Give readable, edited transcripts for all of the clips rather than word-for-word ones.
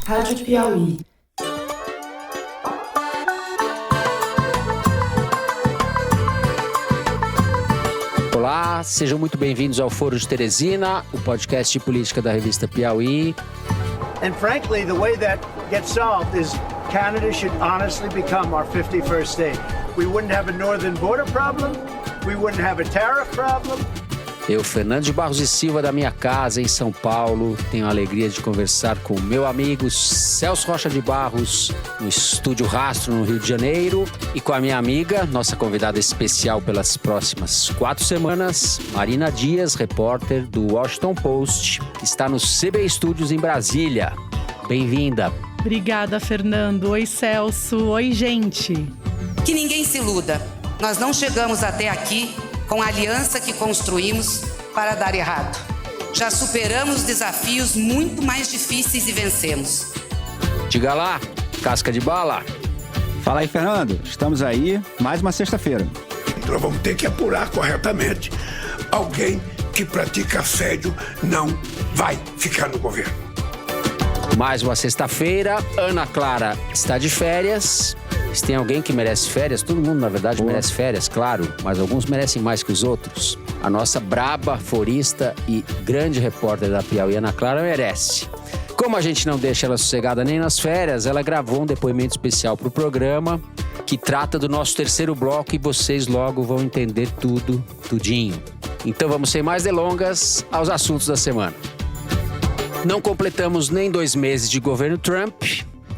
Rádio Piauí. Olá, sejam muito bem-vindos ao Foro de Teresina, o podcast de política da revista Piauí. And frankly, the way that gets solved is Canada should honestly become our 51st state. We wouldn't have a northern border problem. We wouldn't have a tariff problem. Eu, Fernando de Barros e Silva, da minha casa em São Paulo, tenho a alegria de conversar com o meu amigo Celso Rocha de Barros, no Estúdio Rastro, no Rio de Janeiro, e com a minha amiga, nossa convidada especial pelas próximas 4 semanas, Marina Dias, repórter do Washington Post, que está no CB Studios em Brasília. Bem-vinda. Obrigada, Fernando. Oi, Celso. Oi, gente. Que ninguém se iluda. Nós não chegamos até aqui com a aliança que construímos para dar errado. Já superamos desafios muito mais difíceis e vencemos. Diga lá, casca de bala. Fala aí, Fernando. Estamos aí, mais uma sexta-feira. Nós vamos ter que apurar corretamente. Alguém que pratica assédio não vai ficar no governo. Mais uma sexta-feira, Ana Clara está de férias. Se tem alguém que merece férias, todo mundo, na verdade, merece férias, claro, mas alguns merecem mais que os outros. A nossa braba, forista e grande repórter da Piauí, Ana Clara, merece. Como a gente não deixa ela sossegada nem nas férias, ela gravou um depoimento especial para o programa que trata do nosso terceiro bloco e vocês logo vão entender tudo, tudinho. Então vamos, sem mais delongas, aos assuntos da semana. Não completamos nem 2 meses de governo Trump.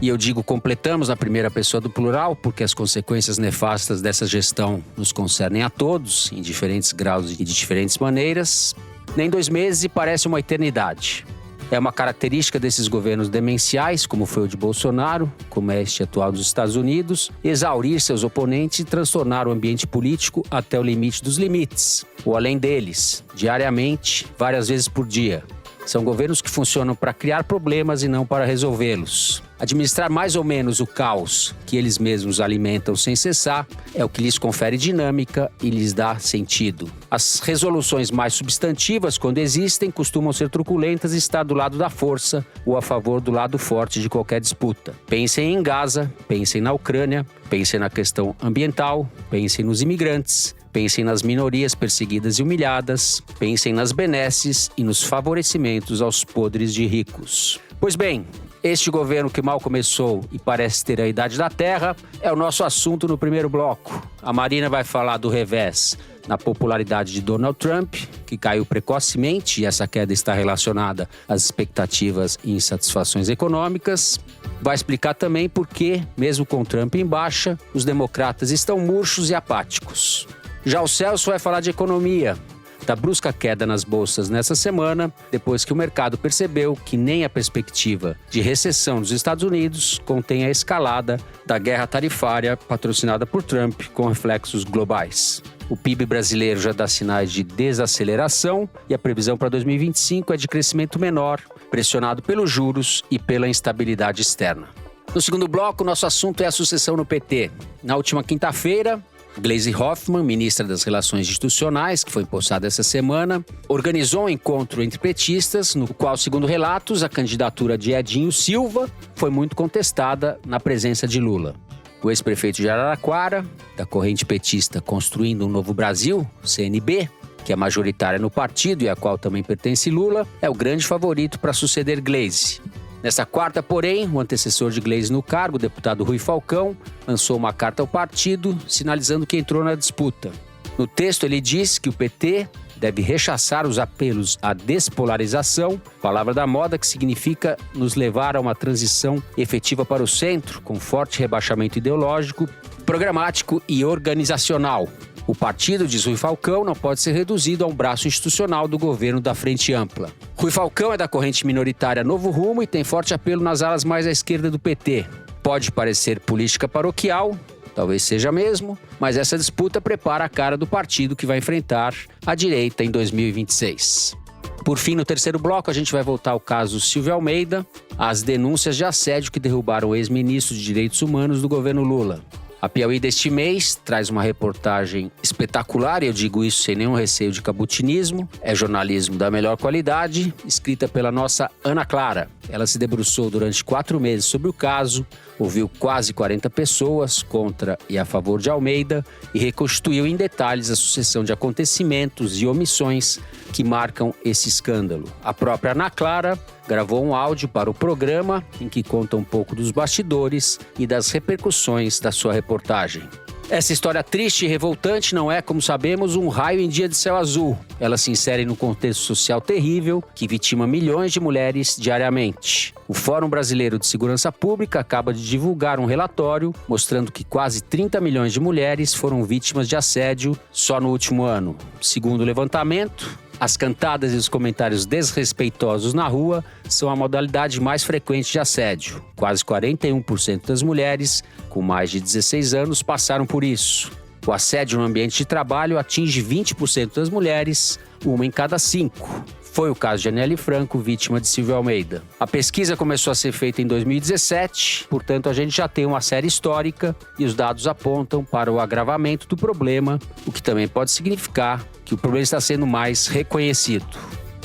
E eu digo completamos na primeira pessoa do plural, porque as consequências nefastas dessa gestão nos concernem a todos, em diferentes graus e de diferentes maneiras. Nem 2 meses e parece uma eternidade. É uma característica desses governos demenciais, como foi o de Bolsonaro, como é este atual dos Estados Unidos, exaurir seus oponentes e transtornar o ambiente político até o limite dos limites, ou além deles, diariamente, várias vezes por dia. São governos que funcionam para criar problemas e não para resolvê-los. Administrar mais ou menos o caos que eles mesmos alimentam sem cessar é o que lhes confere dinâmica e lhes dá sentido. As resoluções mais substantivas, quando existem, costumam ser truculentas e estar do lado da força ou a favor do lado forte de qualquer disputa. Pensem em Gaza, pensem na Ucrânia, pensem na questão ambiental, pensem nos imigrantes. Pensem nas minorias perseguidas e humilhadas, pensem nas benesses e nos favorecimentos aos podres de ricos. Pois bem, este governo que mal começou e parece ter a idade da terra é o nosso assunto no primeiro bloco. A Marina vai falar do revés na popularidade de Donald Trump, que caiu precocemente e essa queda está relacionada às expectativas e insatisfações econômicas. Vai explicar também por que, mesmo com Trump em baixa, os democratas estão murchos e apáticos. Já o Celso vai falar de economia, da brusca queda nas bolsas nessa semana, depois que o mercado percebeu que nem a perspectiva de recessão dos Estados Unidos contém a escalada da guerra tarifária patrocinada por Trump com reflexos globais. O PIB brasileiro já dá sinais de desaceleração e a previsão para 2025 é de crescimento menor, pressionado pelos juros e pela instabilidade externa. No segundo bloco, nosso assunto é a sucessão no PT. Na última quinta-feira, Gleisi Hoffmann, ministra das Relações Institucionais, que foi empossada essa semana, organizou um encontro entre petistas, no qual, segundo relatos, a candidatura de Edinho Silva foi muito contestada na presença de Lula. O ex-prefeito de Araraquara, da corrente petista Construindo um Novo Brasil, CNB, que é majoritária no partido e a qual também pertence Lula, é o grande favorito para suceder Gleisi. Nessa quarta, porém, o antecessor de Gleisi no cargo, o deputado Rui Falcão, lançou uma carta ao partido, sinalizando que entrou na disputa. No texto, ele diz que o PT deve rechaçar os apelos à despolarização, palavra da moda que significa nos levar a uma transição efetiva para o centro, com forte rebaixamento ideológico, programático e organizacional. O partido, diz Rui Falcão, não pode ser reduzido a um braço institucional do governo da Frente Ampla. Rui Falcão é da corrente minoritária Novo Rumo e tem forte apelo nas alas mais à esquerda do PT. Pode parecer política paroquial, talvez seja mesmo, mas essa disputa prepara a cara do partido que vai enfrentar a direita em 2026. Por fim, no terceiro bloco, a gente vai voltar ao caso Silvio Almeida, às denúncias de assédio que derrubaram o ex-ministro de Direitos Humanos do governo Lula. A Piauí deste mês traz uma reportagem espetacular, e eu digo isso sem nenhum receio de cabutinismo. É jornalismo da melhor qualidade, escrita pela nossa Ana Clara. Ela se debruçou durante 4 meses sobre o caso, ouviu quase 40 pessoas contra e a favor de Almeida e reconstituiu em detalhes a sucessão de acontecimentos e omissões que marcam esse escândalo. A própria Ana Clara gravou um áudio para o programa em que conta um pouco dos bastidores e das repercussões da sua reportagem. Essa história triste e revoltante não é, como sabemos, um raio em dia de céu azul. Ela se insere num contexto social terrível que vitima milhões de mulheres diariamente. O Fórum Brasileiro de Segurança Pública acaba de divulgar um relatório mostrando que quase 30 milhões de mulheres foram vítimas de assédio só no último ano. Segundo o levantamento, as cantadas e os comentários desrespeitosos na rua são a modalidade mais frequente de assédio. Quase 41% das mulheres com mais de 16 anos passaram por isso. O assédio no ambiente de trabalho atinge 20% das mulheres, 1 em cada 5. Foi o caso de Aniele Franco, vítima de Silvio Almeida. A pesquisa começou a ser feita em 2017, portanto a gente já tem uma série histórica e os dados apontam para o agravamento do problema, o que também pode significar que o problema está sendo mais reconhecido.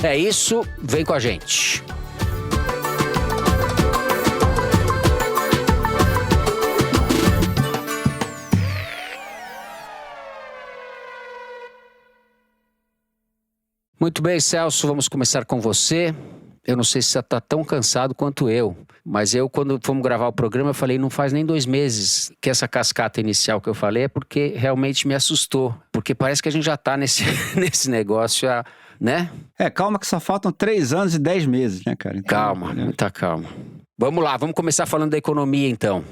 É isso, vem com a gente. Muito bem, Celso, vamos começar com você. Eu não sei se você está tão cansado quanto eu, mas quando fomos gravar o programa, eu falei, não faz nem 2 meses que essa cascata inicial que eu falei é porque realmente me assustou. Porque parece que a gente já está nesse negócio, né? Calma que só faltam 3 anos e 10 meses, né, cara? Então, calma, muita calma. Vamos lá, vamos começar falando da economia, então.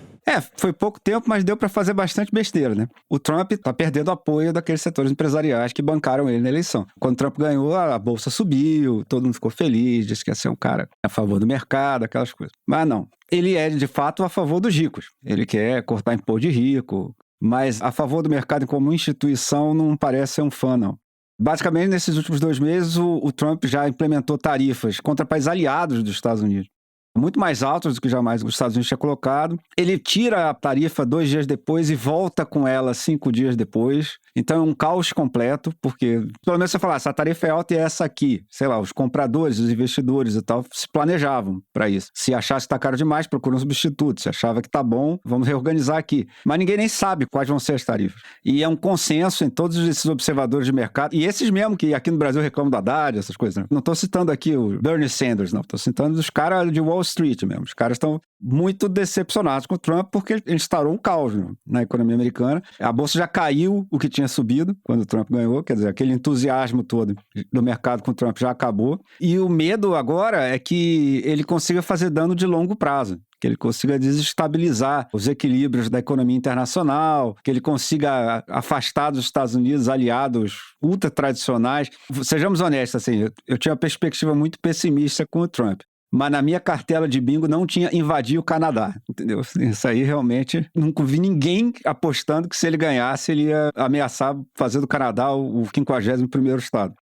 Foi pouco tempo, mas deu pra fazer bastante besteira, né? O Trump tá perdendo o apoio daqueles setores empresariais que bancaram ele na eleição. Quando o Trump ganhou, a bolsa subiu, todo mundo ficou feliz, disse que ia ser um cara a favor do mercado, aquelas coisas. Mas não, ele é de fato a favor dos ricos. Ele quer cortar imposto de rico, mas a favor do mercado como instituição não parece ser um fã, não. Basicamente, nesses últimos 2 meses, o Trump já implementou tarifas contra países aliados dos Estados Unidos, muito mais altas do que jamais os Estados Unidos tinha colocado. Ele tira a tarifa 2 dias depois e volta com ela 5 dias depois. Então é um caos completo, porque pelo menos você falar, essa tarifa é alta e é essa aqui. Sei lá, os compradores, os investidores e tal, se planejavam para isso. Se achasse que está caro demais, procura um substituto. Se achava que está bom, vamos reorganizar aqui. Mas ninguém nem sabe quais vão ser as tarifas. E é um consenso em todos esses observadores de mercado, e esses mesmo que aqui no Brasil reclamam do Haddad, essas coisas. Né? Não estou citando aqui o Bernie Sanders, não. Estou citando os caras de Wall Street mesmo. Os caras estão muito decepcionados com o Trump porque ele instaurou um caos, né, na economia americana. A bolsa já caiu o que tinha subido quando o Trump ganhou, quer dizer, aquele entusiasmo todo do mercado com o Trump já acabou. E o medo agora é que ele consiga fazer dano de longo prazo, que ele consiga desestabilizar os equilíbrios da economia internacional, que ele consiga afastar dos Estados Unidos aliados ultra tradicionais. Sejamos honestos, assim, eu tinha uma perspectiva muito pessimista com o Trump. Mas na minha cartela de bingo não tinha invadir o Canadá, entendeu? Isso aí realmente, nunca vi ninguém apostando que se ele ganhasse, ele ia ameaçar fazer do Canadá o 51º estado.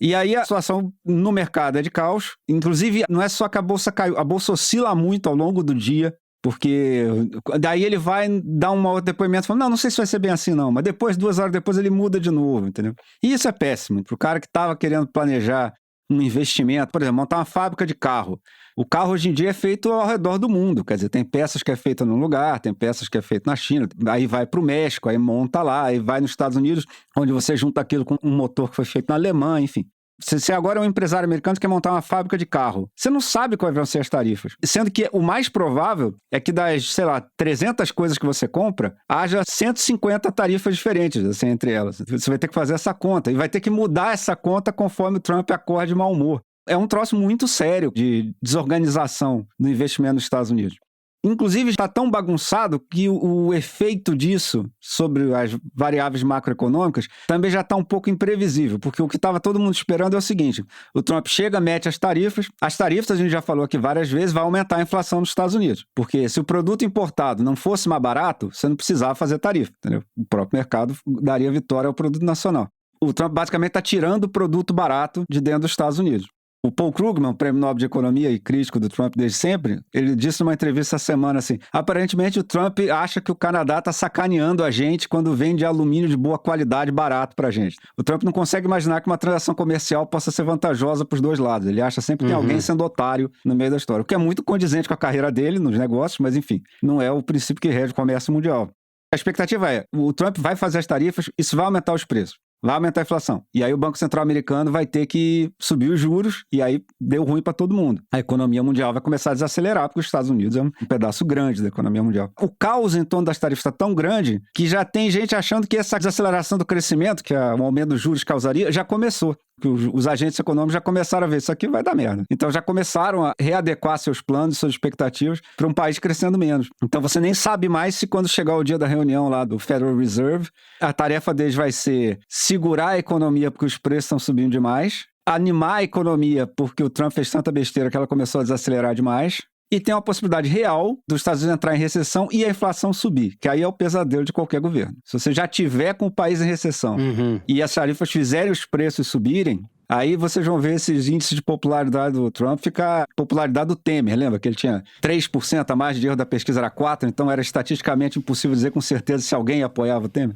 E aí a situação no mercado é de caos, inclusive não é só que a bolsa caiu, a bolsa oscila muito ao longo do dia, porque daí ele vai dar um outro depoimento falando, não sei se vai ser bem assim não, mas depois, 2 horas depois ele muda de novo, entendeu? E isso é péssimo, pro cara que estava querendo planejar um investimento, por exemplo, montar uma fábrica de carro. O carro hoje em dia é feito ao redor do mundo, quer dizer, tem peças que é feita num lugar, tem peças que é feita na China, aí vai para o México, aí monta lá, aí vai nos Estados Unidos, onde você junta aquilo com um motor que foi feito na Alemanha, enfim. Você agora é um empresário americano que quer montar uma fábrica de carro. Você não sabe quais vão ser as tarifas. Sendo que o mais provável é que das, 300 coisas que você compra, haja 150 tarifas diferentes, assim, entre elas. Você vai ter que fazer essa conta. E vai ter que mudar essa conta conforme o Trump acorde de mau humor. É um troço muito sério de desorganização do investimento nos Estados Unidos. Inclusive, está tão bagunçado que o efeito disso sobre as variáveis macroeconômicas também já está um pouco imprevisível, porque o que estava todo mundo esperando é o seguinte, o Trump chega, mete as tarifas, a gente já falou aqui várias vezes, vai aumentar a inflação nos Estados Unidos, porque se o produto importado não fosse mais barato, você não precisava fazer tarifa, entendeu? O próprio mercado daria vitória ao produto nacional. O Trump basicamente está tirando o produto barato de dentro dos Estados Unidos. O Paul Krugman, prêmio Nobel de Economia e crítico do Trump desde sempre, ele disse numa entrevista essa semana assim, aparentemente o Trump acha que o Canadá está sacaneando a gente quando vende alumínio de boa qualidade barato pra gente. O Trump não consegue imaginar que uma transação comercial possa ser vantajosa pros dois lados. Ele acha sempre que tem alguém sendo otário no meio da história, o que é muito condizente com a carreira dele nos negócios, mas enfim, não é o princípio que rege o comércio mundial. A expectativa é, o Trump vai fazer as tarifas, isso vai aumentar os preços. Vai aumentar a inflação. E aí o Banco Central americano vai ter que subir os juros e aí deu ruim para todo mundo. A economia mundial vai começar a desacelerar porque os Estados Unidos é um pedaço grande da economia mundial. O caos em torno das tarifas está tão grande que já tem gente achando que essa desaceleração do crescimento, que o aumento dos juros causaria, já começou. Que os agentes econômicos já começaram a ver isso aqui vai dar merda. Então já começaram a readequar seus planos, suas expectativas para um país crescendo menos. Então você nem sabe mais se quando chegar o dia da reunião lá do Federal Reserve, a tarefa deles vai ser segurar a economia porque os preços estão subindo demais, animar a economia porque o Trump fez tanta besteira que ela começou a desacelerar demais, e tem uma possibilidade real dos Estados Unidos entrar em recessão e a inflação subir, que aí é o pesadelo de qualquer governo. Se você já tiver com o país em recessão e as tarifas fizerem os preços subirem, aí vocês vão ver esses índices de popularidade do Trump ficar a popularidade do Temer. Lembra que ele tinha 3% a mais de erro da pesquisa, era 4%, então era estatisticamente impossível dizer com certeza se alguém apoiava o Temer.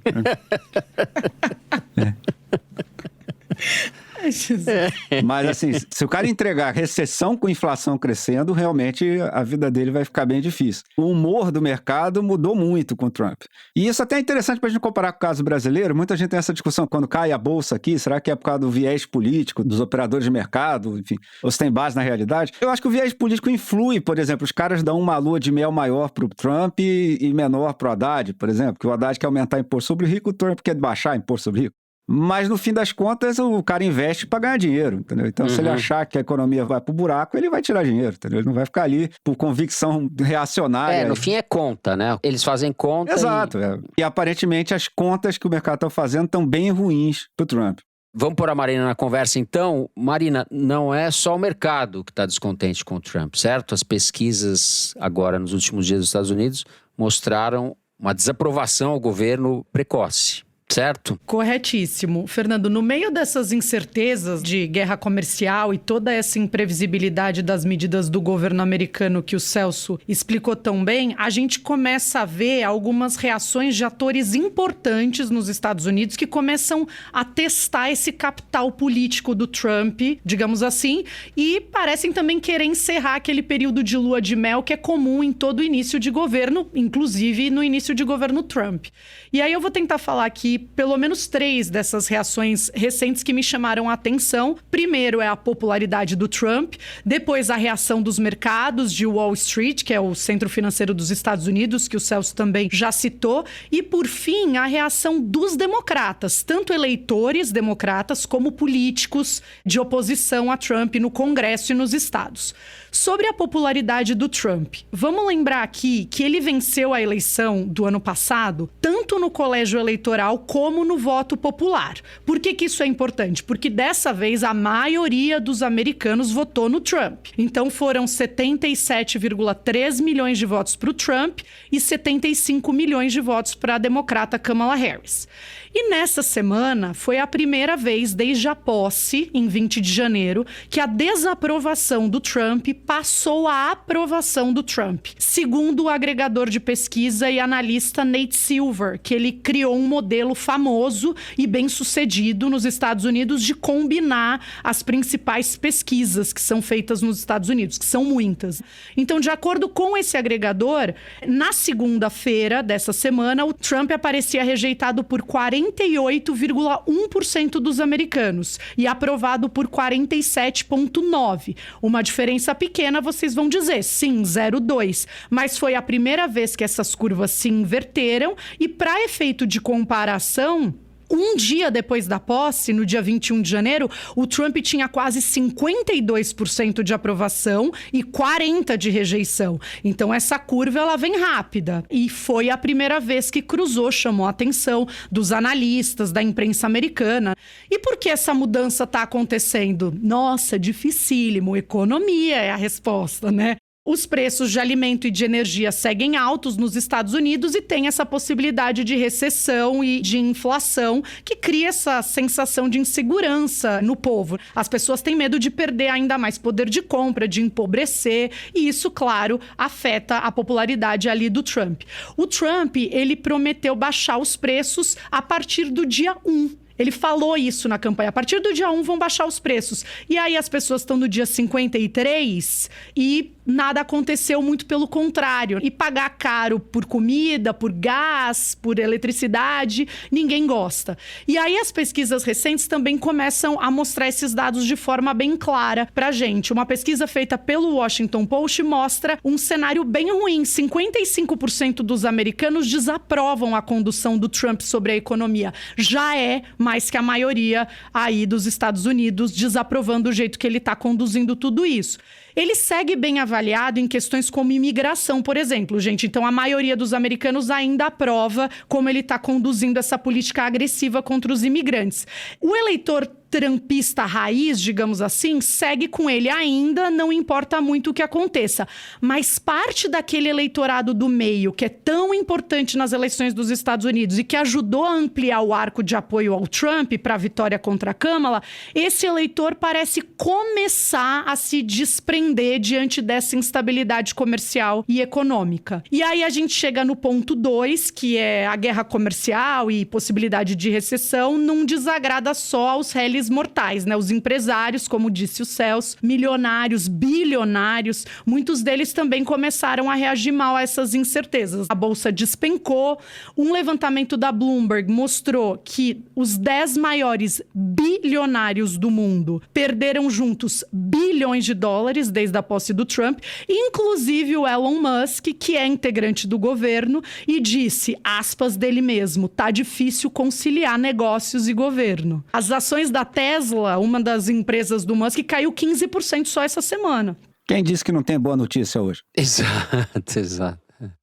Mas assim, se o cara entregar recessão com inflação crescendo, realmente a vida dele vai ficar bem difícil. O humor do mercado mudou muito com o Trump. E isso até é interessante pra gente comparar com o caso brasileiro. Muita gente tem essa discussão quando cai a bolsa aqui, será que é por causa do viés político dos operadores de mercado, enfim, ou se tem base na realidade? Eu acho que o viés político influi, por exemplo, os caras dão uma lua de mel maior pro Trump e menor pro Haddad, por exemplo, que o Haddad quer aumentar imposto sobre o rico, o Trump quer baixar imposto sobre o rico. Mas, no fim das contas, o cara investe para ganhar dinheiro, entendeu? Então, se ele achar que a economia vai pro buraco, ele vai tirar dinheiro, entendeu? Ele não vai ficar ali por convicção reacionária. No fim é conta, né? Eles fazem conta. Exato. E aparentemente, as contas que o mercado está fazendo estão bem ruins pro Trump. Vamos pôr a Marina na conversa, então. Marina, não é só o mercado que está descontente com o Trump, certo? As pesquisas agora, nos últimos dias dos Estados Unidos, mostraram uma desaprovação ao governo precoce. Certo? Corretíssimo. Fernando, no meio dessas incertezas de guerra comercial e toda essa imprevisibilidade das medidas do governo americano que o Celso explicou tão bem, a gente começa a ver algumas reações de atores importantes nos Estados Unidos que começam a testar esse capital político do Trump, digamos assim, e parecem também querer encerrar aquele período de lua de mel que é comum em todo início de governo, inclusive no início de governo Trump. E aí eu vou tentar falar aqui pelo menos 3 dessas reações recentes que me chamaram a atenção. Primeiro é a popularidade do Trump, depois a reação dos mercados de Wall Street, que é o centro financeiro dos Estados Unidos, que o Celso também já citou, e por fim a reação dos democratas, tanto eleitores democratas como políticos de oposição a Trump no Congresso e nos estados. Sobre a popularidade do Trump, vamos lembrar aqui que ele venceu a eleição do ano passado, tanto no colégio eleitoral como no voto popular. Por que isso é importante? Porque dessa vez a maioria dos americanos votou no Trump. Então foram 77,3 milhões de votos para o Trump e 75 milhões de votos para a democrata Kamala Harris. E nessa semana foi a primeira vez desde a posse, em 20 de janeiro, que a desaprovação do Trump passou a aprovação do Trump, segundo o agregador de pesquisa e analista Nate Silver, que ele criou um modelo famoso e bem-sucedido nos Estados Unidos de combinar as principais pesquisas que são feitas nos Estados Unidos, que são muitas. Então, de acordo com esse agregador, na segunda-feira dessa semana, o Trump aparecia rejeitado por 48,1% dos americanos e aprovado por 47,9%. Uma diferença pequena, vocês vão dizer, sim, 0,2%. Mas foi a primeira vez que essas curvas se inverteram e, para efeito de comparação, um dia depois da posse, no dia 21 de janeiro, o Trump tinha quase 52% de aprovação e 40% de rejeição. Então, essa curva, ela vem rápida. E foi a primeira vez que cruzou, chamou a atenção dos analistas, da imprensa americana. E por que essa mudança está acontecendo? Nossa, dificílimo. Economia é a resposta, né? Os preços de alimento e de energia seguem altos nos Estados Unidos e tem essa possibilidade de recessão e de inflação que cria essa sensação de insegurança no povo. As pessoas têm medo de perder ainda mais poder de compra, de empobrecer, e isso, claro, afeta a popularidade ali do Trump. O Trump, ele prometeu baixar os preços a partir do dia 1. Ele falou isso na campanha. A partir do dia 1 vão baixar os preços. E aí as pessoas estão no dia 53 e nada aconteceu, muito pelo contrário. E pagar caro por comida, por gás, por eletricidade, ninguém gosta. E aí as pesquisas recentes também começam a mostrar esses dados de forma bem clara pra gente. Uma pesquisa feita pelo Washington Post mostra um cenário bem ruim. 55% dos americanos desaprovam a condução do Trump sobre a economia. Já é mais que a maioria aí dos Estados Unidos desaprovando o jeito que ele está conduzindo tudo isso. Ele segue bem avaliado em questões como imigração, por exemplo, gente. Então, a maioria dos americanos ainda aprova como ele está conduzindo essa política agressiva contra os imigrantes. O eleitor trampista raiz, digamos assim, segue com ele ainda, não importa muito o que aconteça. Mas parte daquele eleitorado do meio, que é tão importante nas eleições dos Estados Unidos e que ajudou a ampliar o arco de apoio ao Trump para a vitória contra a Kamala, esse eleitor parece começar a se desprender diante dessa instabilidade comercial e econômica. E aí a gente chega no ponto 2, que é a guerra comercial e possibilidade de recessão, não desagrada só aos réis mortais, né? Os empresários, como disse o Celso, milionários, bilionários, muitos deles também começaram a reagir mal a essas incertezas. A bolsa despencou. Um levantamento da Bloomberg mostrou que os 10 maiores bilionários do mundo perderam juntos bilhões de dólares desde a posse do Trump, inclusive o Elon Musk, que é integrante do governo, e disse, aspas dele mesmo, tá difícil conciliar negócios e governo. As ações da Tesla, uma das empresas do Musk, caiu 15% só essa semana. Quem disse que não tem boa notícia hoje? Exato.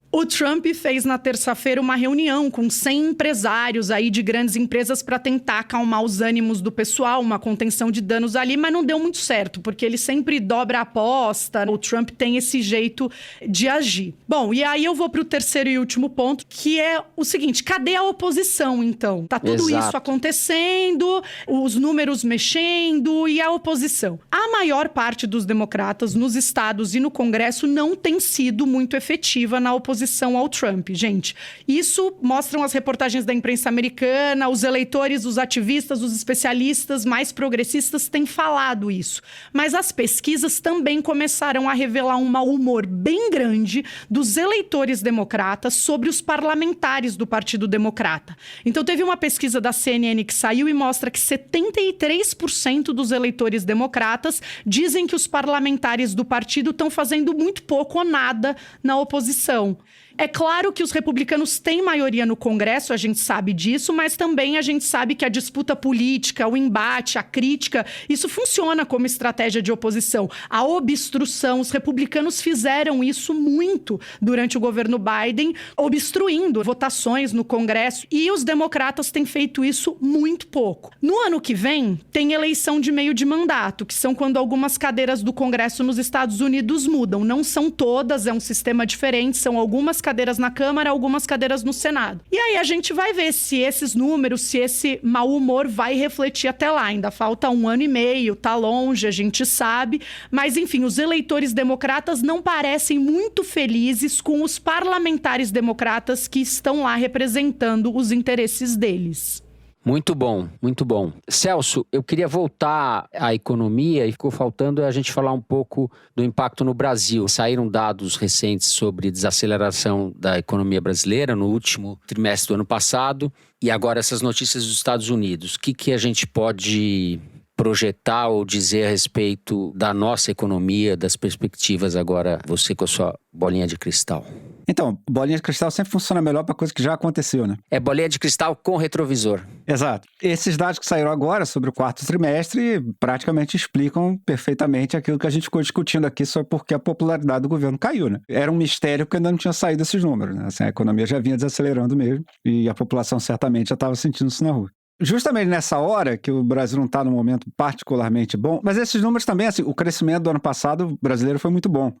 O Trump fez na terça-feira uma reunião com 100 empresários aí de grandes empresas para tentar acalmar os ânimos do pessoal, uma contenção de danos ali, mas não deu muito certo, porque ele sempre dobra a aposta. O Trump tem esse jeito de agir. Bom, e aí eu vou para o terceiro e último ponto, que é o seguinte: cadê a oposição, então? Tá tudo Exato. isso acontecendo, os números mexendo e a oposição. A maior parte dos democratas nos estados e no Congresso não tem sido muito efetiva na oposição ao Trump, gente. Isso mostram as reportagens da imprensa americana, os eleitores, os ativistas, os especialistas mais progressistas têm falado isso. Mas as pesquisas também começaram a revelar um mau humor bem grande dos eleitores democratas sobre os parlamentares do Partido Democrata. Então teve uma pesquisa da CNN que saiu e mostra que 73% dos eleitores democratas dizem que os parlamentares do partido estão fazendo muito pouco ou nada na oposição. É claro que os republicanos têm maioria no Congresso, a gente sabe disso, mas também a gente sabe que a disputa política, o embate, a crítica, isso funciona como estratégia de oposição. A obstrução, os republicanos fizeram isso muito durante o governo Biden, obstruindo votações no Congresso, e os democratas têm feito isso muito pouco. No ano que vem, tem eleição de meio de mandato, que são quando algumas cadeiras do Congresso nos Estados Unidos mudam. Não são todas, é um sistema diferente, são algumas cadeiras na Câmara, algumas cadeiras no Senado. E aí a gente vai ver se esses números, se esse mau humor vai refletir até lá. Ainda falta 1 ano e meio, tá longe, a gente sabe. Mas, enfim, os eleitores democratas não parecem muito felizes com os parlamentares democratas que estão lá representando os interesses deles. Muito bom, muito bom. Celso, eu queria voltar à economia e ficou faltando a gente falar um pouco do impacto no Brasil. Saíram dados recentes sobre desaceleração da economia brasileira no último trimestre do ano passado e agora essas notícias dos Estados Unidos. O que a gente pode projetar ou dizer a respeito da nossa economia, das perspectivas agora, você com a sua bolinha de cristal? Então, bolinha de cristal sempre funciona melhor para coisa que já aconteceu, né? É bolinha de cristal com retrovisor. Exato. Esses dados que saíram agora sobre o quarto trimestre praticamente explicam perfeitamente aquilo que a gente ficou discutindo aqui sobre por que a popularidade do governo caiu, né? Era um mistério porque ainda não tinha saído esses números, né? Assim, a economia já vinha desacelerando mesmo e a população certamente já estava sentindo isso na rua. Justamente nessa hora que o Brasil não está num momento particularmente bom, mas esses números também, assim, o crescimento do ano passado brasileiro foi muito bom.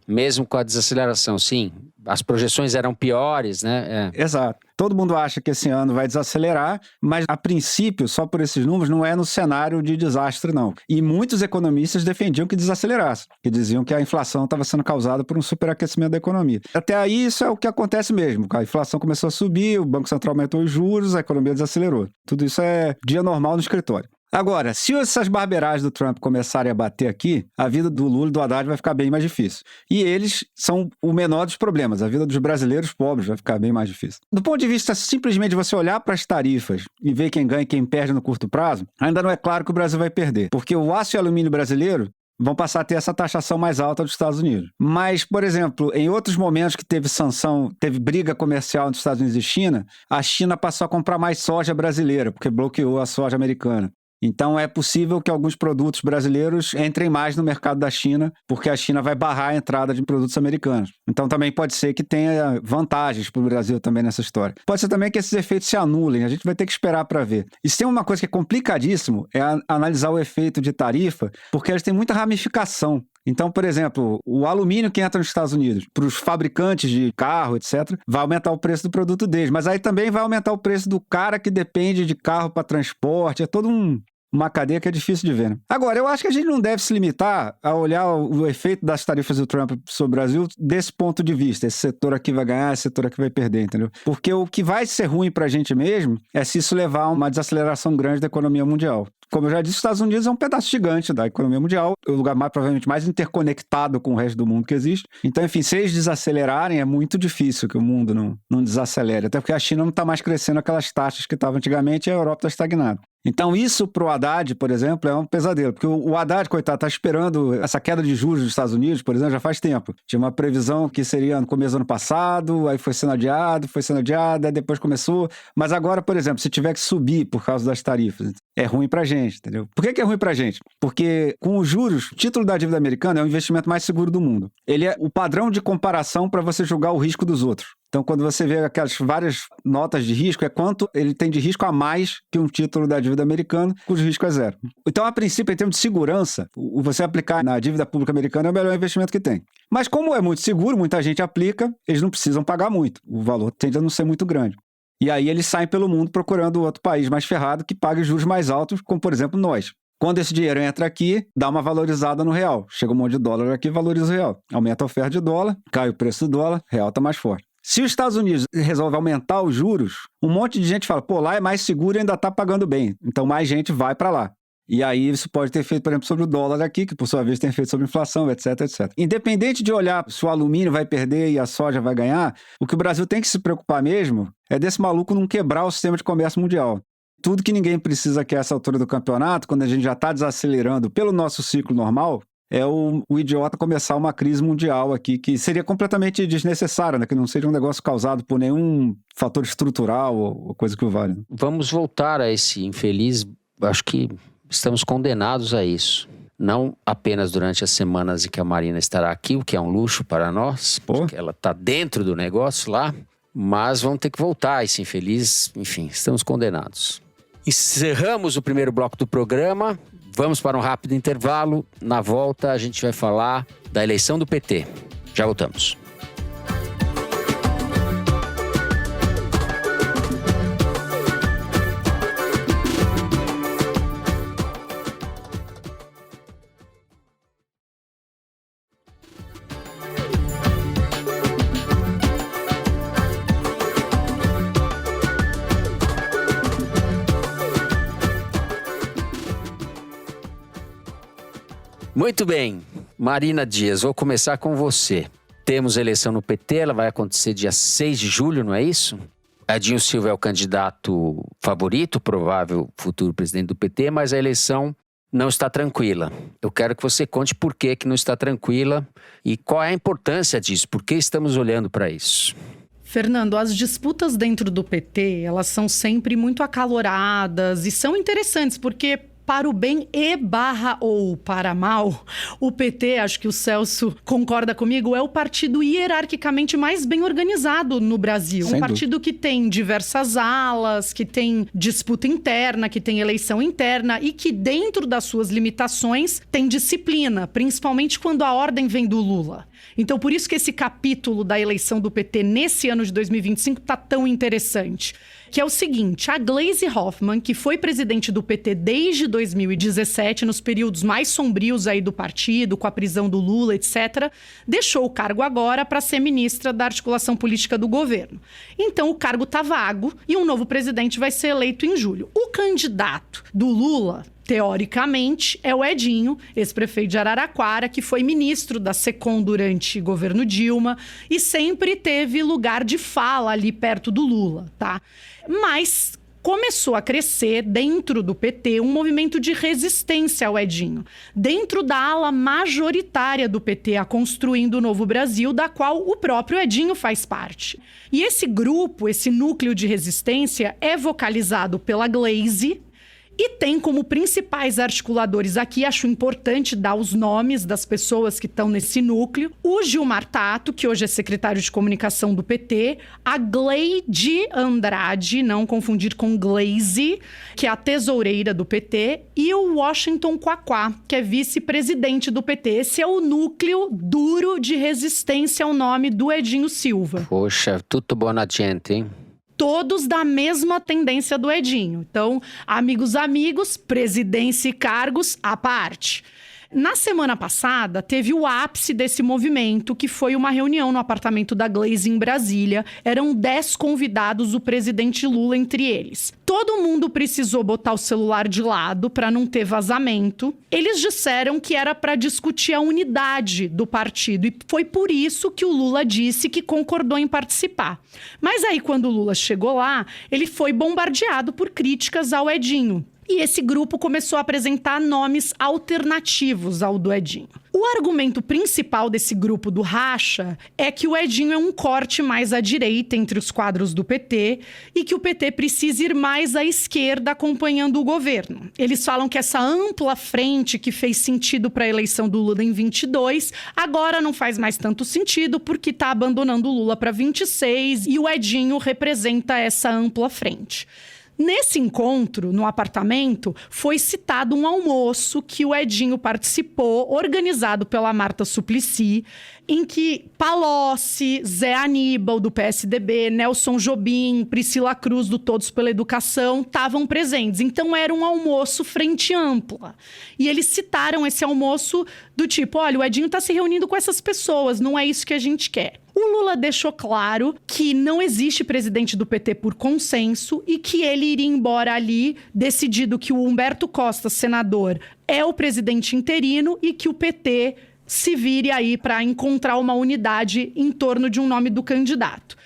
Mesmo com a desaceleração, sim. As projeções eram piores, né? Exato. Todo mundo acha que esse ano vai desacelerar, mas a princípio, só por esses números, não é no cenário de desastre, não. E muitos economistas defendiam que desacelerasse, que diziam que a inflação estava sendo causada por um superaquecimento da economia. Até aí, isso é o que acontece mesmo. A inflação começou a subir, o Banco Central aumentou os juros, a economia desacelerou. Tudo isso é dia normal no escritório. Agora, se essas barbeiragens do Trump começarem a bater aqui, a vida do Lula e do Haddad vai ficar bem mais difícil. E eles são o menor dos problemas. A vida dos brasileiros pobres vai ficar bem mais difícil. Do ponto de vista simplesmente de você olhar para as tarifas e ver quem ganha e quem perde no curto prazo, ainda não é claro que o Brasil vai perder. Porque o aço e alumínio brasileiro vão passar a ter essa taxação mais alta dos Estados Unidos. Mas, por exemplo, em outros momentos que teve sanção, teve briga comercial entre Estados Unidos e China, a China passou a comprar mais soja brasileira, porque bloqueou a soja americana. Então é possível que alguns produtos brasileiros entrem mais no mercado da China, porque a China vai barrar a entrada de produtos americanos. Então também pode ser que tenha vantagens para o Brasil também nessa história. Pode ser também que esses efeitos se anulem, a gente vai ter que esperar para ver. E se tem uma coisa que é complicadíssimo, é analisar o efeito de tarifa, porque eles têm muita ramificação. Então, por exemplo, o alumínio que entra nos Estados Unidos, para os fabricantes de carro, etc., vai aumentar o preço do produto deles. Mas aí também vai aumentar o preço do cara que depende de carro para transporte. É todo uma cadeia que é difícil de ver, né? Agora, eu acho que a gente não deve se limitar a olhar o efeito das tarifas do Trump sobre o Brasil desse ponto de vista. Esse setor aqui vai ganhar, esse setor aqui vai perder, entendeu? Porque o que vai ser ruim para a gente mesmo é se isso levar a uma desaceleração grande da economia mundial. Como eu já disse, os Estados Unidos é um pedaço gigante da economia mundial, o lugar provavelmente mais interconectado com o resto do mundo que existe. Então, enfim, se eles desacelerarem, é muito difícil que o mundo não desacelere, até porque a China não está mais crescendo aquelas taxas que estava antigamente e a Europa está estagnada. Então, isso para o Haddad, por exemplo, é um pesadelo, porque o Haddad, coitado, está esperando essa queda de juros dos Estados Unidos, por exemplo, já faz tempo. Tinha uma previsão que seria no começo do ano passado, aí foi sendo adiado, aí depois começou. Mas agora, por exemplo, se tiver que subir por causa das tarifas, é ruim para a gente, entendeu? Por que é ruim para a gente? Porque com os juros, o título da dívida americana é o investimento mais seguro do mundo. Ele é o padrão de comparação para você julgar o risco dos outros. Então, quando você vê aquelas várias notas de risco, é quanto ele tem de risco a mais que um título da dívida americana, cujo risco é zero. Então, a princípio, em termos de segurança, você aplicar na dívida pública americana é o melhor investimento que tem. Mas como é muito seguro, muita gente aplica, eles não precisam pagar muito. O valor tende a não ser muito grande. E aí eles saem pelo mundo procurando outro país mais ferrado que pague juros mais altos, como, por exemplo, nós. Quando esse dinheiro entra aqui, dá uma valorizada no real. Chega um monte de dólar aqui, valoriza o real. Aumenta a oferta de dólar, cai o preço do dólar, o real está mais forte. Se os Estados Unidos resolve aumentar os juros, um monte de gente fala, pô, lá é mais seguro e ainda está pagando bem. Então mais gente vai para lá. E aí isso pode ter efeito, por exemplo, sobre o dólar aqui, que por sua vez tem efeito sobre a inflação, etc, etc. Independente de olhar se o alumínio vai perder e a soja vai ganhar, o que o Brasil tem que se preocupar mesmo é desse maluco não quebrar o sistema de comércio mundial. Tudo que ninguém precisa aqui a essa altura do campeonato, quando a gente já está desacelerando pelo nosso ciclo normal, é o idiota começar uma crise mundial aqui, que seria completamente desnecessária, né? Que não seja um negócio causado por nenhum fator estrutural ou coisa que o valha. Vamos voltar a esse infeliz, acho que estamos condenados a isso. Não apenas durante as semanas em que a Marina estará aqui, o que é um luxo para nós, porque ela está dentro do negócio lá, mas vamos ter que voltar a esse infeliz, enfim, estamos condenados. Encerramos o primeiro bloco do programa. Vamos para um rápido intervalo. Na volta, a gente vai falar da eleição do PT. Já voltamos. Muito bem, Marina Dias, vou começar com você. Temos eleição no PT, ela vai acontecer dia 6 de julho, não é isso? Edinho Silva é o candidato favorito, provável futuro presidente do PT, mas a eleição não está tranquila. Eu quero que você conte por que não está tranquila e qual é a importância disso, por que estamos olhando para isso. Fernando, as disputas dentro do PT, elas são sempre muito acaloradas e são interessantes, porque para o bem ou para mal, o PT, acho que o Celso concorda comigo, é o partido hierarquicamente mais bem organizado no Brasil. Sem partido que tem diversas alas, que tem disputa interna, que tem eleição interna e que dentro das suas limitações tem disciplina, principalmente quando a ordem vem do Lula. Então, por isso que esse capítulo da eleição do PT nesse ano de 2025 está tão interessante. Que é o seguinte, a Gleisi Hoffmann, que foi presidente do PT desde 2017, nos períodos mais sombrios aí do partido, com a prisão do Lula, etc., deixou o cargo agora para ser ministra da articulação política do governo. Então, o cargo está vago e um novo presidente vai ser eleito em julho. O candidato do Lula, teoricamente, é o Edinho, ex-prefeito de Araraquara, que foi ministro da SECOM durante o governo Dilma e sempre teve lugar de fala ali perto do Lula, tá? Mas começou a crescer dentro do PT um movimento de resistência ao Edinho, dentro da ala majoritária do PT, a Construindo o Novo Brasil, da qual o próprio Edinho faz parte. E esse grupo, esse núcleo de resistência, é vocalizado pela Gleisi, e tem como principais articuladores aqui, acho importante dar os nomes das pessoas que estão nesse núcleo, o Gilmar Tato, que hoje é secretário de comunicação do PT, a Gleide Andrade, não confundir com Gleisi, que é a tesoureira do PT, e o Washington Quaquá, que é vice-presidente do PT. Esse é o núcleo duro de resistência ao nome do Edinho Silva. Poxa, tutto buona gente, hein? Todos da mesma tendência do Edinho. Então, amigos, presidência e cargos à parte. Na semana passada, teve o ápice desse movimento, que foi uma reunião no apartamento da Gleisi em Brasília. Eram 10 convidados, o presidente Lula entre eles. Todo mundo precisou botar o celular de lado para não ter vazamento. Eles disseram que era para discutir a unidade do partido e foi por isso que o Lula disse que concordou em participar. Mas aí, quando o Lula chegou lá, ele foi bombardeado por críticas ao Edinho. E esse grupo começou a apresentar nomes alternativos ao do Edinho. O argumento principal desse grupo do racha é que o Edinho é um corte mais à direita entre os quadros do PT e que o PT precisa ir mais à esquerda acompanhando o governo. Eles falam que essa ampla frente que fez sentido para a eleição do Lula em 22, agora não faz mais tanto sentido porque está abandonando o Lula para 26 e o Edinho representa essa ampla frente. Nesse encontro, no apartamento, foi citado um almoço que o Edinho participou, organizado pela Marta Suplicy, em que Palocci, Zé Aníbal, do PSDB, Nelson Jobim, Priscila Cruz, do Todos pela Educação, estavam presentes. Então, era um almoço frente ampla. E eles citaram esse almoço do tipo, olha, o Edinho está se reunindo com essas pessoas, não é isso que a gente quer. O Lula deixou claro que não existe presidente do PT por consenso e que ele iria embora ali, decidido que o Humberto Costa, senador, é o presidente interino e que o PT se vire aí para encontrar uma unidade em torno de um nome do candidato.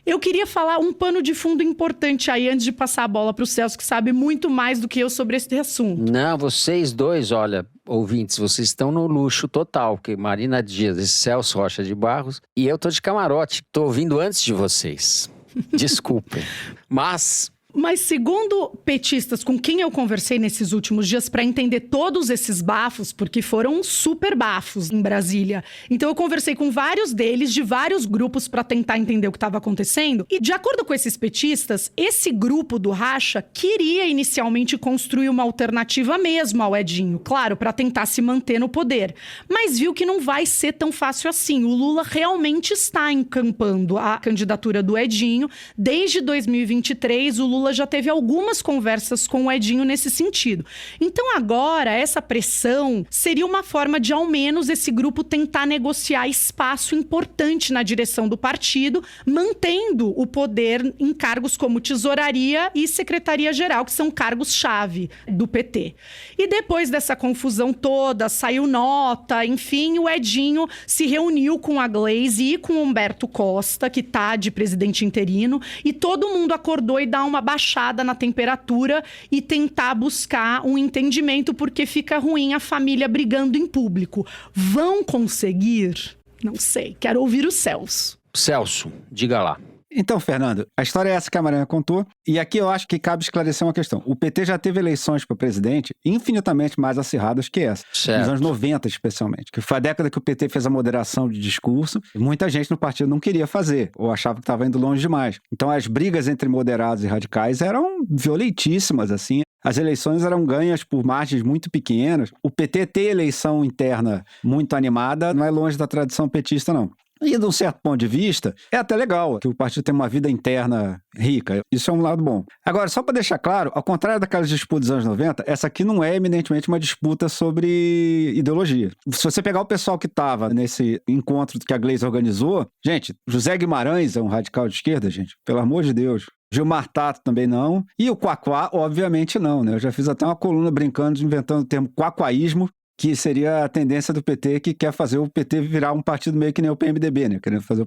Eu queria falar um pano de fundo importante aí, antes de passar a bola para o Celso, que sabe muito mais do que eu sobre esse assunto. Não, vocês dois, olha, ouvintes, vocês estão no luxo total, porque Marina Dias e Celso Rocha de Barros, e eu tô de camarote, tô ouvindo antes de vocês. Desculpem. Mas segundo petistas com quem eu conversei nesses últimos dias para entender todos esses bafos, porque foram super bafos em Brasília. Então eu conversei com vários deles, de vários grupos, para tentar entender o que estava acontecendo. E de acordo com esses petistas, esse grupo do racha queria inicialmente construir uma alternativa mesmo ao Edinho, claro, para tentar se manter no poder. Mas viu que não vai ser tão fácil assim. O Lula realmente está encampando a candidatura do Edinho. Desde 2023, o Lula já teve algumas conversas com o Edinho nesse sentido. Então agora, essa pressão seria uma forma de, ao menos, esse grupo tentar negociar espaço importante na direção do partido, mantendo o poder em cargos como tesouraria e secretaria-geral, que são cargos-chave do PT. E depois dessa confusão toda, saiu nota, enfim, o Edinho se reuniu com a Gleisi e com o Humberto Costa, que está de presidente interino, e todo mundo acordou e dá uma baixada na temperatura e tentar buscar um entendimento, porque fica ruim a família brigando em público. Vão conseguir? Não sei. Quero ouvir o Celso. Celso, diga lá. Então, Fernando, a história é essa que a Mariana contou, e aqui eu acho que cabe esclarecer uma questão. O PT já teve eleições para presidente infinitamente mais acirradas que essa, Certo. nos anos 90 especialmente, que foi a década que o PT fez a moderação de discurso, e muita gente no partido não queria fazer, ou achava que estava indo longe demais. Então as brigas entre moderados e radicais eram violentíssimas, assim. As eleições eram ganhas por margens muito pequenas. O PT ter eleição interna muito animada não é longe da tradição petista, não. E, de um certo ponto de vista, é até legal que o partido tenha uma vida interna rica. Isso é um lado bom. Agora, só para deixar claro, ao contrário daquelas disputas dos anos 90, essa aqui não é eminentemente uma disputa sobre ideologia. Se você pegar o pessoal que estava nesse encontro que a Gleisi organizou, gente, José Guimarães é um radical de esquerda, gente, pelo amor de Deus. Gilmar Tato também não. E o Quaquá, obviamente, não, né? Eu já fiz até uma coluna brincando, inventando o termo quaquaísmo, que seria a tendência do PT, que quer fazer o PT virar um partido meio que nem o PMDB, né? Querendo fazer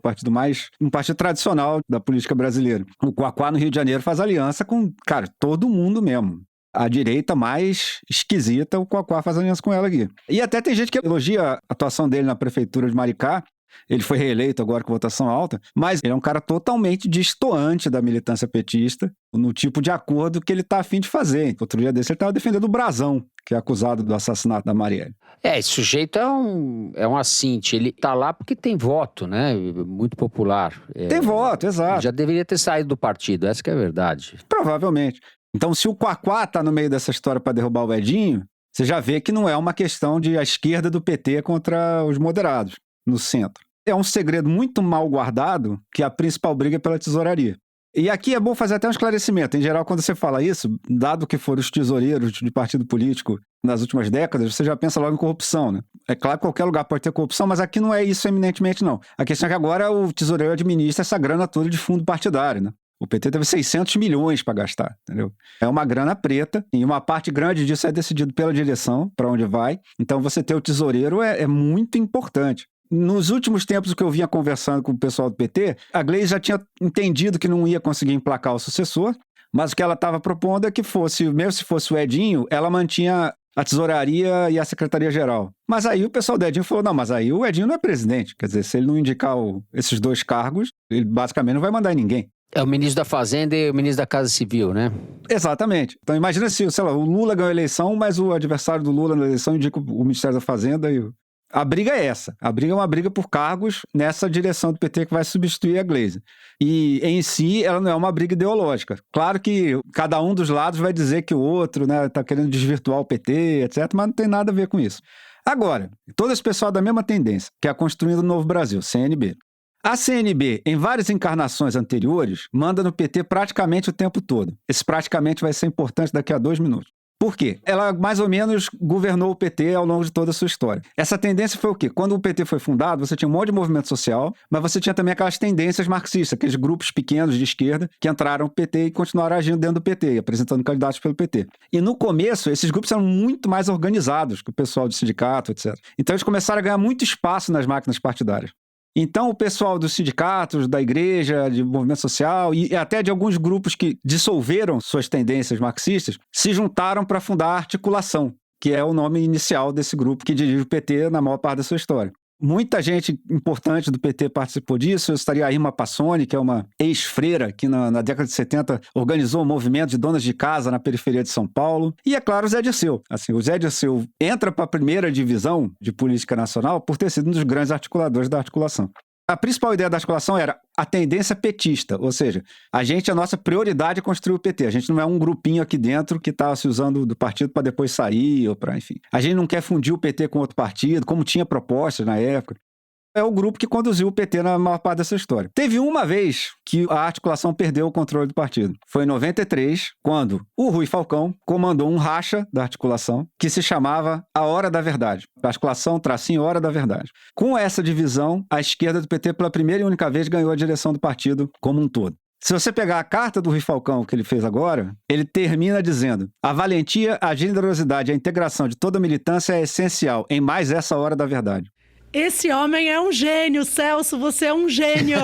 um partido tradicional da política brasileira. O Quaquá, no Rio de Janeiro, faz aliança com, cara, todo mundo mesmo. A direita mais esquisita, o Quaquá faz aliança com ela aqui. E até tem gente que elogia a atuação dele na prefeitura de Maricá. Ele foi reeleito agora com votação alta, mas ele é um cara totalmente distoante da militância petista, no tipo de acordo que ele está a fim de fazer. Outro dia desse ele estava defendendo o Brazão, que é acusado do assassinato da Marielle. Esse sujeito é um assinte, ele tá lá porque tem voto, né? Muito popular. Tem voto, exato. Já deveria ter saído do partido, essa que é a verdade. Provavelmente. Então, se o Quaquá tá no meio dessa história para derrubar o Edinho, você já vê que não é uma questão de a esquerda do PT contra os moderados no centro. É um segredo muito mal guardado que a principal briga é pela tesouraria. E aqui é bom fazer até um esclarecimento. Em geral, quando você fala isso, dado que foram os tesoureiros de partido político nas últimas décadas, você já pensa logo em corrupção, né? É claro que qualquer lugar pode ter corrupção, mas aqui não é isso eminentemente, não. A questão é que agora o tesoureiro administra essa grana toda de fundo partidário, né? O PT teve 600 milhões para gastar, entendeu? É uma grana preta e uma parte grande disso é decidido pela direção, para onde vai. Então, você ter o tesoureiro é muito importante. Nos últimos tempos, o que eu vinha conversando com o pessoal do PT, a Gleisi já tinha entendido que não ia conseguir emplacar o sucessor, mas o que ela estava propondo é que fosse, mesmo se fosse o Edinho, ela mantinha a tesouraria e a secretaria-geral. Mas aí o pessoal do Edinho falou, não, mas aí o Edinho não é presidente. Quer dizer, se ele não indicar esses dois cargos, ele basicamente não vai mandar em ninguém. É o ministro da Fazenda e o ministro da Casa Civil, né? Exatamente. Então imagina se, sei lá, o Lula ganhou a eleição, mas o adversário do Lula na eleição indica o Ministério da Fazenda e a briga é essa. A briga é uma briga por cargos nessa direção do PT que vai substituir a Gleisi. E, em si, ela não é uma briga ideológica. Claro que cada um dos lados vai dizer que o outro, né, tá querendo desvirtuar o PT, etc., mas não tem nada a ver com isso. Agora, todo esse pessoal da mesma tendência, que é a Construindo o Novo Brasil, CNB. A CNB, em várias encarnações anteriores, manda no PT praticamente o tempo todo. Esse praticamente vai ser importante daqui a 2 minutos. Por quê? Ela mais ou menos governou o PT ao longo de toda a sua história. Essa tendência foi o quê? Quando o PT foi fundado, você tinha um monte de movimento social, mas você tinha também aquelas tendências marxistas, aqueles grupos pequenos de esquerda que entraram no PT e continuaram agindo dentro do PT, apresentando candidatos pelo PT. E no começo, esses grupos eram muito mais organizados que o pessoal do sindicato, etc. Então eles começaram a ganhar muito espaço nas máquinas partidárias. Então, o pessoal dos sindicatos, da igreja, de movimento social e até de alguns grupos que dissolveram suas tendências marxistas se juntaram para fundar a Articulação, que é o nome inicial desse grupo que dirige o PT na maior parte da sua história. Muita gente importante do PT participou disso. Eu estaria a Irma Passoni, que é uma ex-freira que na década de 70 organizou um movimento de donas de casa na periferia de São Paulo. E, é claro, o Zé Dirceu. Assim, o Zé Dirceu entra para a primeira divisão de política nacional por ter sido um dos grandes articuladores da articulação. A principal ideia da articulação era a tendência petista, ou seja, a nossa prioridade é construir o PT. A gente não é um grupinho aqui dentro que está se usando do partido para depois sair, ou para, enfim. A gente não quer fundir o PT com outro partido, como tinha propostas na época. É o grupo que conduziu o PT na maior parte dessa história. Teve uma vez que a articulação perdeu o controle do partido. Foi em 93, quando o Rui Falcão comandou um racha da articulação que se chamava A Hora da Verdade. Articulação, tracinho, Hora da Verdade. Com essa divisão, a esquerda do PT, pela primeira e única vez, ganhou a direção do partido como um todo. Se você pegar a carta do Rui Falcão que ele fez agora, ele termina dizendo: a valentia, a generosidade e a integração de toda a militância é essencial em mais essa Hora da Verdade. Esse homem é um gênio, Celso, você é um gênio.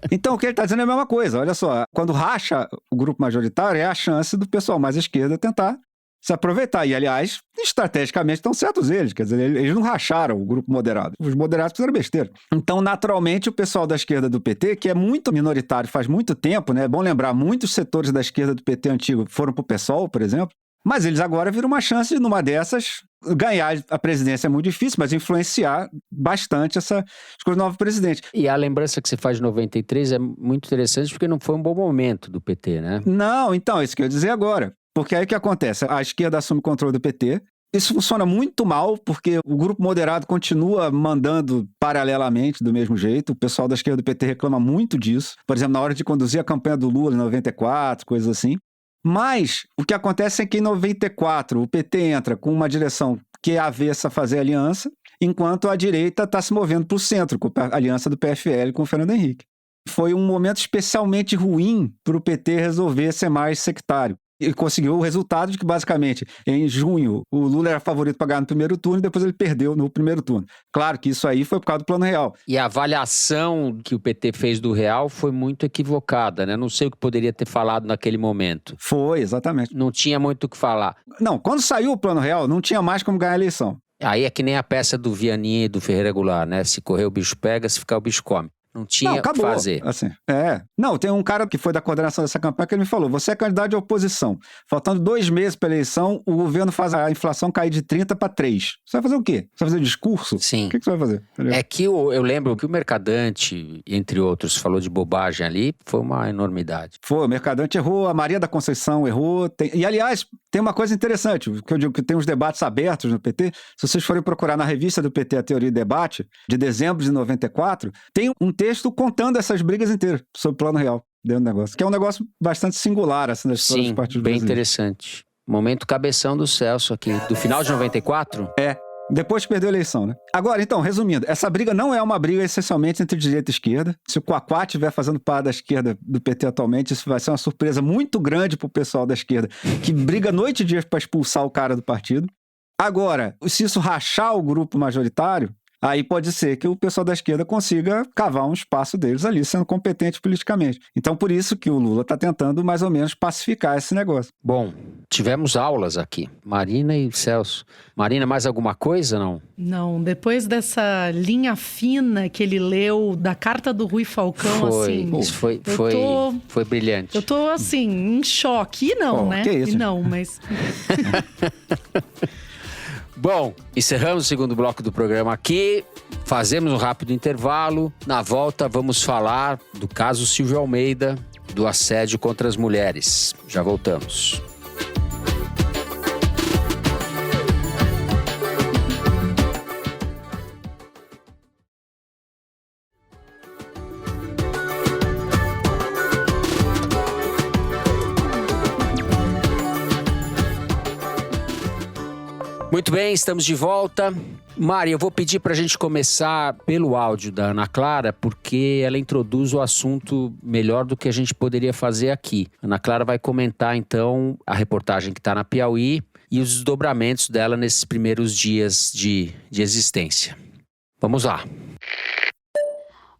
Então, o que ele está dizendo é a mesma coisa. Olha só, quando racha o grupo majoritário, é a chance do pessoal mais à esquerda tentar se aproveitar. E, aliás, estrategicamente estão certos eles. Quer dizer, eles não racharam o grupo moderado. Os moderados fizeram besteira. Então, naturalmente, o pessoal da esquerda do PT, que é muito minoritário faz muito tempo, né? É bom lembrar, muitos setores da esquerda do PT antigo foram pro PSOL, por exemplo. Mas eles agora viram uma chance de, numa dessas, ganhar a presidência é muito difícil, mas influenciar bastante essa escolha do novo presidente. E a lembrança que você faz de 93 é muito interessante porque não foi um bom momento do PT, né? Não, então, é isso que eu ia dizer agora. Porque aí o que acontece? A esquerda assume o controle do PT. Isso funciona muito mal, porque o grupo moderado continua mandando paralelamente do mesmo jeito. O pessoal da esquerda do PT reclama muito disso. Por exemplo, na hora de conduzir a campanha do Lula em 94, coisas assim. Mas o que acontece é que em 94 o PT entra com uma direção que é avessa a fazer aliança, enquanto a direita está se movendo para o centro, com a aliança do PFL com o Fernando Henrique. Foi um momento especialmente ruim para o PT resolver ser mais sectário. E conseguiu o resultado de que, basicamente, em junho, o Lula era favorito para ganhar no primeiro turno e depois ele perdeu no primeiro turno. Claro que isso aí foi por causa do Plano Real. E a avaliação que o PT fez do Real foi muito equivocada, né? Não sei o que poderia ter falado naquele momento. Foi, exatamente. Não tinha muito o que falar. Não, quando saiu o Plano Real, não tinha mais como ganhar a eleição. Aí é que nem a peça do Vianney e do Ferreira Goulart, né? Se correr o bicho pega, se ficar o bicho come. Não tinha o que fazer. Assim, Não, tem um cara que foi da coordenação dessa campanha que ele me falou, você é candidato de oposição. Faltando 2 meses para a eleição, o governo faz a inflação cair de 30 para 3. Você vai fazer o quê? Você vai fazer discurso? Sim. O que você vai fazer? Entendeu? É que eu lembro que o Mercadante, entre outros, falou de bobagem ali, foi uma enormidade. Foi, o Mercadante errou, a Maria da Conceição errou. E, aliás, tem uma coisa interessante, que eu digo que tem uns debates abertos no PT. Se vocês forem procurar na revista do PT, a Teoria e Debate, de dezembro de 94, tem um texto contando essas brigas inteiras sobre o Plano Real dentro do negócio, que é um negócio bastante singular, assim, na história dos partidos bem brasileiros. Interessante. Momento cabeção do Celso aqui, do final de 94? Depois perdeu a eleição, né? Agora, então, resumindo, essa briga não é uma briga essencialmente entre direita e esquerda. Se o Quaquá estiver fazendo parte da esquerda do PT atualmente, isso vai ser uma surpresa muito grande pro pessoal da esquerda, que briga noite e dia para expulsar o cara do partido. Agora, se isso rachar o grupo majoritário, aí pode ser que o pessoal da esquerda consiga cavar um espaço deles ali, sendo competente politicamente. Então, por isso que o Lula está tentando mais ou menos pacificar esse negócio. Bom, tivemos aulas aqui, Marina e Celso. Marina, mais alguma coisa, não? Não, depois dessa linha fina que ele leu da carta do Rui Falcão, foi brilhante. Eu tô, assim, em choque. E não, né? Que isso? E não, mas... Bom, encerramos o segundo bloco do programa aqui, fazemos um rápido intervalo. Na volta vamos falar do caso Silvio Almeida, do assédio contra as mulheres. Já voltamos. Muito bem, estamos de volta. Mari, eu vou pedir para a gente começar pelo áudio da Ana Clara, porque ela introduz o assunto melhor do que a gente poderia fazer aqui. A Ana Clara vai comentar, então, a reportagem que está na Piauí e os desdobramentos dela nesses primeiros dias de existência. Vamos lá.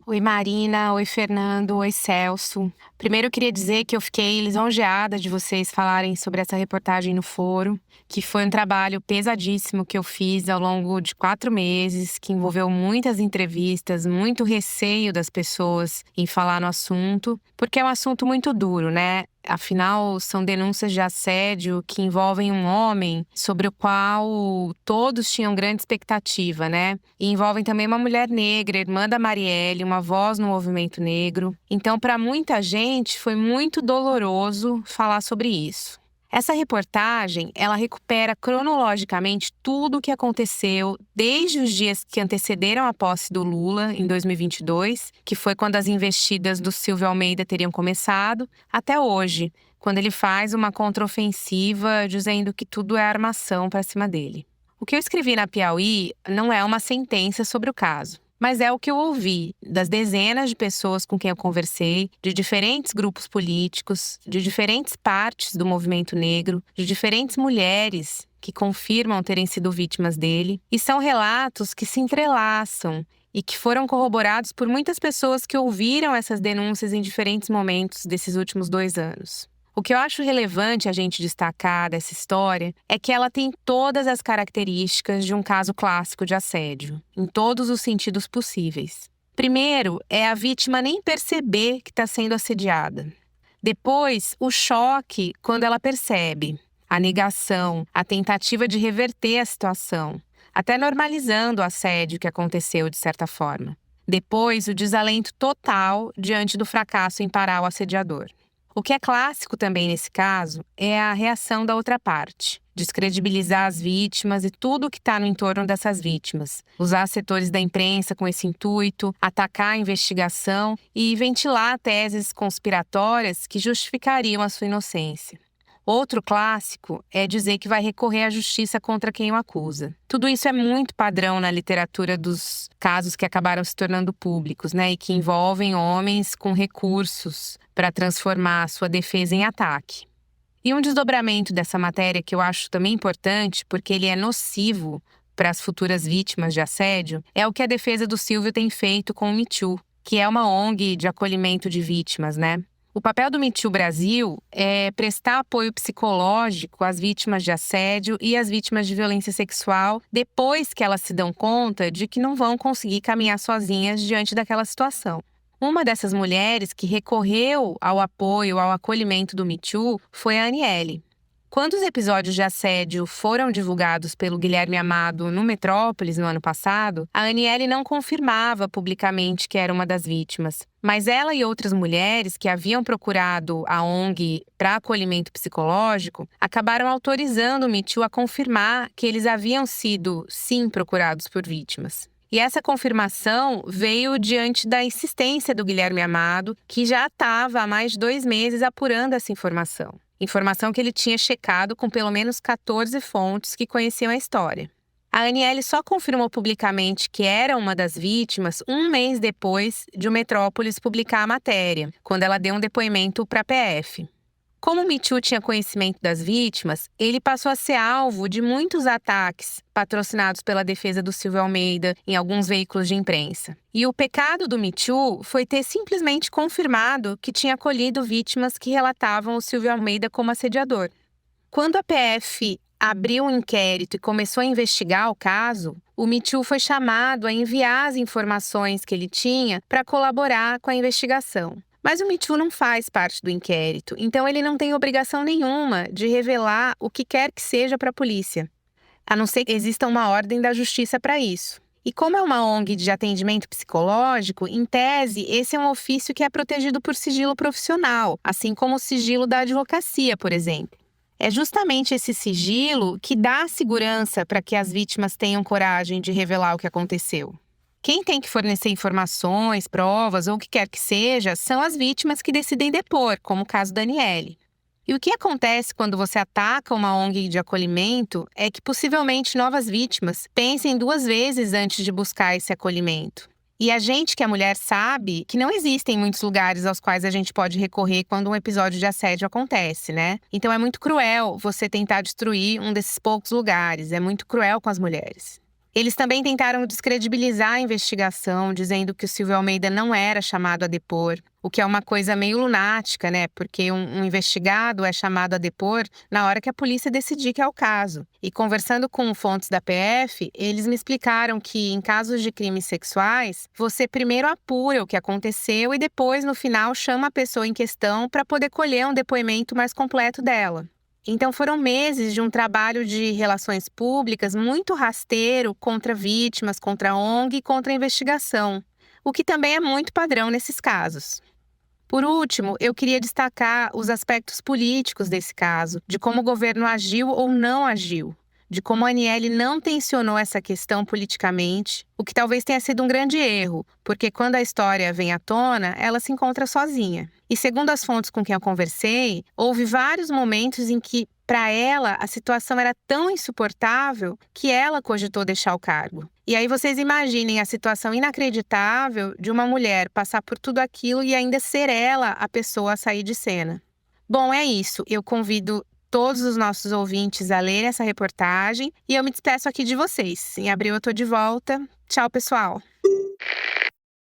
Oi Marina, oi Fernando, oi Celso. Primeiro eu queria dizer que eu fiquei lisonjeada de vocês falarem sobre essa reportagem no Foro, que foi um trabalho pesadíssimo que eu fiz ao longo de 4 meses, que envolveu muitas entrevistas, muito receio das pessoas em falar no assunto, porque é um assunto muito duro, né? Afinal, são denúncias de assédio que envolvem um homem sobre o qual todos tinham grande expectativa, né? E envolvem também uma mulher negra, irmã da Marielle, uma voz no movimento negro. Então, para muita gente, foi muito doloroso falar sobre isso. Essa reportagem, ela recupera cronologicamente tudo o que aconteceu desde os dias que antecederam a posse do Lula, em 2022, que foi quando as investidas do Silvio Almeida teriam começado, até hoje, quando ele faz uma contraofensiva dizendo que tudo é armação para cima dele. O que eu escrevi na Piauí não é uma sentença sobre o caso, mas é o que eu ouvi das dezenas de pessoas com quem eu conversei, de diferentes grupos políticos, de diferentes partes do movimento negro, de diferentes mulheres que confirmam terem sido vítimas dele. E são relatos que se entrelaçam e que foram corroborados por muitas pessoas que ouviram essas denúncias em diferentes momentos desses últimos 2 anos. O que eu acho relevante a gente destacar dessa história é que ela tem todas as características de um caso clássico de assédio, em todos os sentidos possíveis. Primeiro, é a vítima nem perceber que está sendo assediada. Depois, o choque quando ela percebe, a negação, a tentativa de reverter a situação, até normalizando o assédio que aconteceu de certa forma. Depois, o desalento total diante do fracasso em parar o assediador. O que é clássico também nesse caso é a reação da outra parte. Descredibilizar as vítimas e tudo o que está no entorno dessas vítimas. Usar setores da imprensa com esse intuito, atacar a investigação e ventilar teses conspiratórias que justificariam a sua inocência. Outro clássico é dizer que vai recorrer à justiça contra quem o acusa. Tudo isso é muito padrão na literatura dos casos que acabaram se tornando públicos, né? E que envolvem homens com recursos para transformar a sua defesa em ataque. E um desdobramento dessa matéria que eu acho também importante, porque ele é nocivo para as futuras vítimas de assédio, é o que a defesa do Silvio tem feito com o Me Too, que é uma ONG de acolhimento de vítimas, né? O papel do Me Too Brasil é prestar apoio psicológico às vítimas de assédio e às vítimas de violência sexual depois que elas se dão conta de que não vão conseguir caminhar sozinhas diante daquela situação. Uma dessas mulheres que recorreu ao apoio, ao acolhimento do Me Too foi a Aniele. Quando os episódios de assédio foram divulgados pelo Guilherme Amado no Metrópolis no ano passado, a Aniele não confirmava publicamente que era uma das vítimas. Mas ela e outras mulheres que haviam procurado a ONG para acolhimento psicológico acabaram autorizando o Me Too a confirmar que eles haviam sido, sim, procurados por vítimas. E essa confirmação veio diante da insistência do Guilherme Amado, que já estava há mais de 2 meses apurando essa informação. Informação que ele tinha checado com pelo menos 14 fontes que conheciam a história. A Aniele só confirmou publicamente que era uma das vítimas 1 mês depois de o Metrópolis publicar a matéria, quando ela deu um depoimento para a PF. Como o Me Too tinha conhecimento das vítimas, ele passou a ser alvo de muitos ataques patrocinados pela defesa do Silvio Almeida em alguns veículos de imprensa. E o pecado do Me Too foi ter simplesmente confirmado que tinha acolhido vítimas que relatavam o Silvio Almeida como assediador. Quando a PF abriu um inquérito e começou a investigar o caso, o Me Too foi chamado a enviar as informações que ele tinha para colaborar com a investigação. Mas o Me Too não faz parte do inquérito, então ele não tem obrigação nenhuma de revelar o que quer que seja para a polícia, a não ser que exista uma ordem da justiça para isso. E como é uma ONG de atendimento psicológico, em tese, esse é um ofício que é protegido por sigilo profissional, assim como o sigilo da advocacia, por exemplo. É justamente esse sigilo que dá segurança para que as vítimas tenham coragem de revelar o que aconteceu. Quem tem que fornecer informações, provas ou o que quer que seja, são as vítimas que decidem depor, como o caso da Aniele. E o que acontece quando você ataca uma ONG de acolhimento é que possivelmente novas vítimas pensem 2 vezes antes de buscar esse acolhimento. E a gente, que é mulher, sabe que não existem muitos lugares aos quais a gente pode recorrer quando um episódio de assédio acontece, né? Então é muito cruel você tentar destruir um desses poucos lugares, é muito cruel com as mulheres. Eles também tentaram descredibilizar a investigação, dizendo que o Silvio Almeida não era chamado a depor, o que é uma coisa meio lunática, né? Porque um investigado é chamado a depor na hora que a polícia decidir que é o caso. E conversando com fontes da PF, eles me explicaram que em casos de crimes sexuais, você primeiro apura o que aconteceu e depois, no final, chama a pessoa em questão para poder colher um depoimento mais completo dela. Então foram meses de um trabalho de relações públicas muito rasteiro contra vítimas, contra a ONG e contra a investigação, o que também é muito padrão nesses casos. Por último, eu queria destacar os aspectos políticos desse caso, de como o governo agiu ou não agiu, de como a Aniele não tensionou essa questão politicamente, o que talvez tenha sido um grande erro, porque quando a história vem à tona, ela se encontra sozinha. E segundo as fontes com quem eu conversei, houve vários momentos em que, para ela, a situação era tão insuportável que ela cogitou deixar o cargo. E aí vocês imaginem a situação inacreditável de uma mulher passar por tudo aquilo e ainda ser ela a pessoa a sair de cena. Bom, é isso. Eu convido todos os nossos ouvintes a lerem essa reportagem e eu me despeço aqui de vocês. Em abril eu tô de volta. Tchau, pessoal!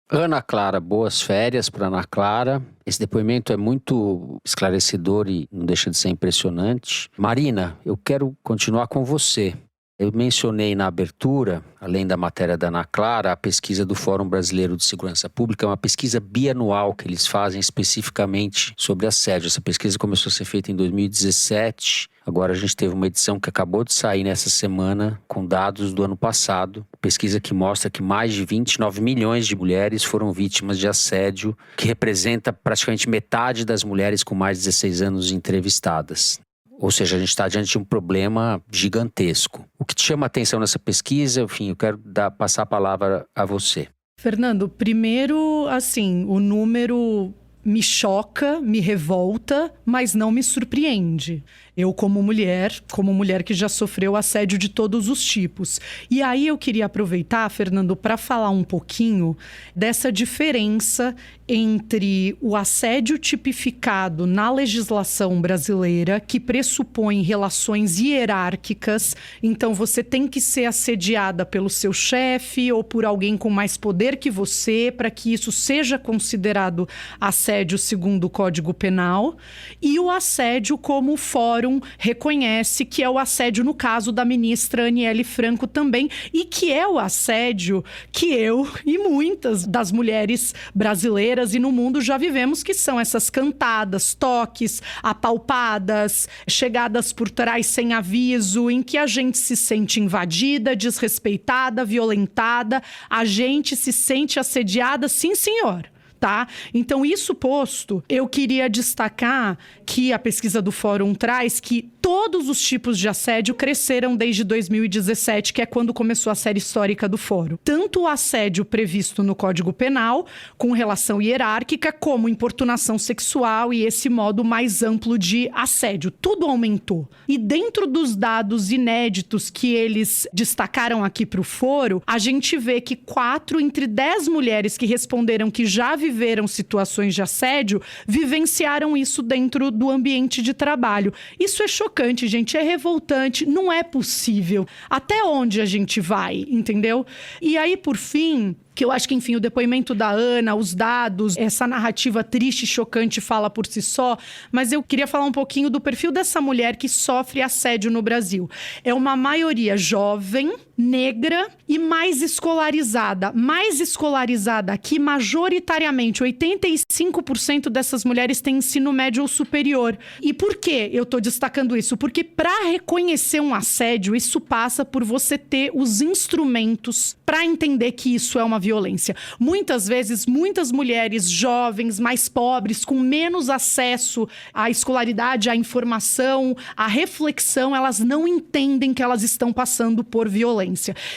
Ana Clara, boas férias para Ana Clara. Esse depoimento é muito esclarecedor e não deixa de ser impressionante. Marina, eu quero continuar com você. Eu mencionei na abertura, além da matéria da Ana Clara, a pesquisa do Fórum Brasileiro de Segurança Pública, é uma pesquisa bianual que eles fazem especificamente sobre assédio. Essa pesquisa começou a ser feita em 2017. Agora a gente teve uma edição que acabou de sair nessa semana com dados do ano passado. Pesquisa que mostra que mais de 29 milhões de mulheres foram vítimas de assédio, que representa praticamente metade das mulheres com mais de 16 anos entrevistadas. Ou seja, a gente está diante de um problema gigantesco. O que te chama a atenção nessa pesquisa, enfim, eu quero passar a palavra a você. Fernando, primeiro, assim, o número me choca, me revolta, mas não me surpreende. Eu, como mulher que já sofreu assédio de todos os tipos. E aí eu queria aproveitar, Fernando, para falar um pouquinho dessa diferença entre o assédio tipificado na legislação brasileira, que pressupõe relações hierárquicas. Então, você tem que ser assediada pelo seu chefe ou por alguém com mais poder que você, para que isso seja considerado assédio segundo o Código Penal. E o assédio como o Fórum reconhece que é o assédio no caso da ministra Aniele Franco também, e que é o assédio que eu e muitas das mulheres brasileiras e no mundo já vivemos, que são essas cantadas, toques, apalpadas, chegadas por trás sem aviso, em que a gente se sente invadida, desrespeitada, violentada, a gente se sente assediada, sim, senhor. Tá? Então, isso posto, eu queria destacar que a pesquisa do Fórum traz que todos os tipos de assédio cresceram desde 2017, que é quando começou a série histórica do Fórum. Tanto o assédio previsto no Código Penal, com relação hierárquica, como importunação sexual e esse modo mais amplo de assédio. Tudo aumentou. E dentro dos dados inéditos que eles destacaram aqui para o Fórum, a gente vê que 4 entre 10 mulheres que responderam que já viveram situações de assédio, vivenciaram isso dentro do ambiente de trabalho. Isso é chocante, gente, é revoltante, não é possível. Até onde a gente vai, entendeu? E aí, por fim, que eu acho que, enfim, o depoimento da Ana, os dados, essa narrativa triste e chocante fala por si só, mas eu queria falar um pouquinho do perfil dessa mulher que sofre assédio no Brasil. É uma maioria jovem, negra e mais escolarizada. Mais escolarizada aqui, majoritariamente, 85% dessas mulheres têm ensino médio ou superior. E por que eu tô destacando isso? Porque para reconhecer um assédio, isso passa por você ter os instrumentos para entender que isso é uma violência. Muitas vezes, muitas mulheres jovens, mais pobres, com menos acesso à escolaridade, à informação, à reflexão, elas não entendem que elas estão passando por violência.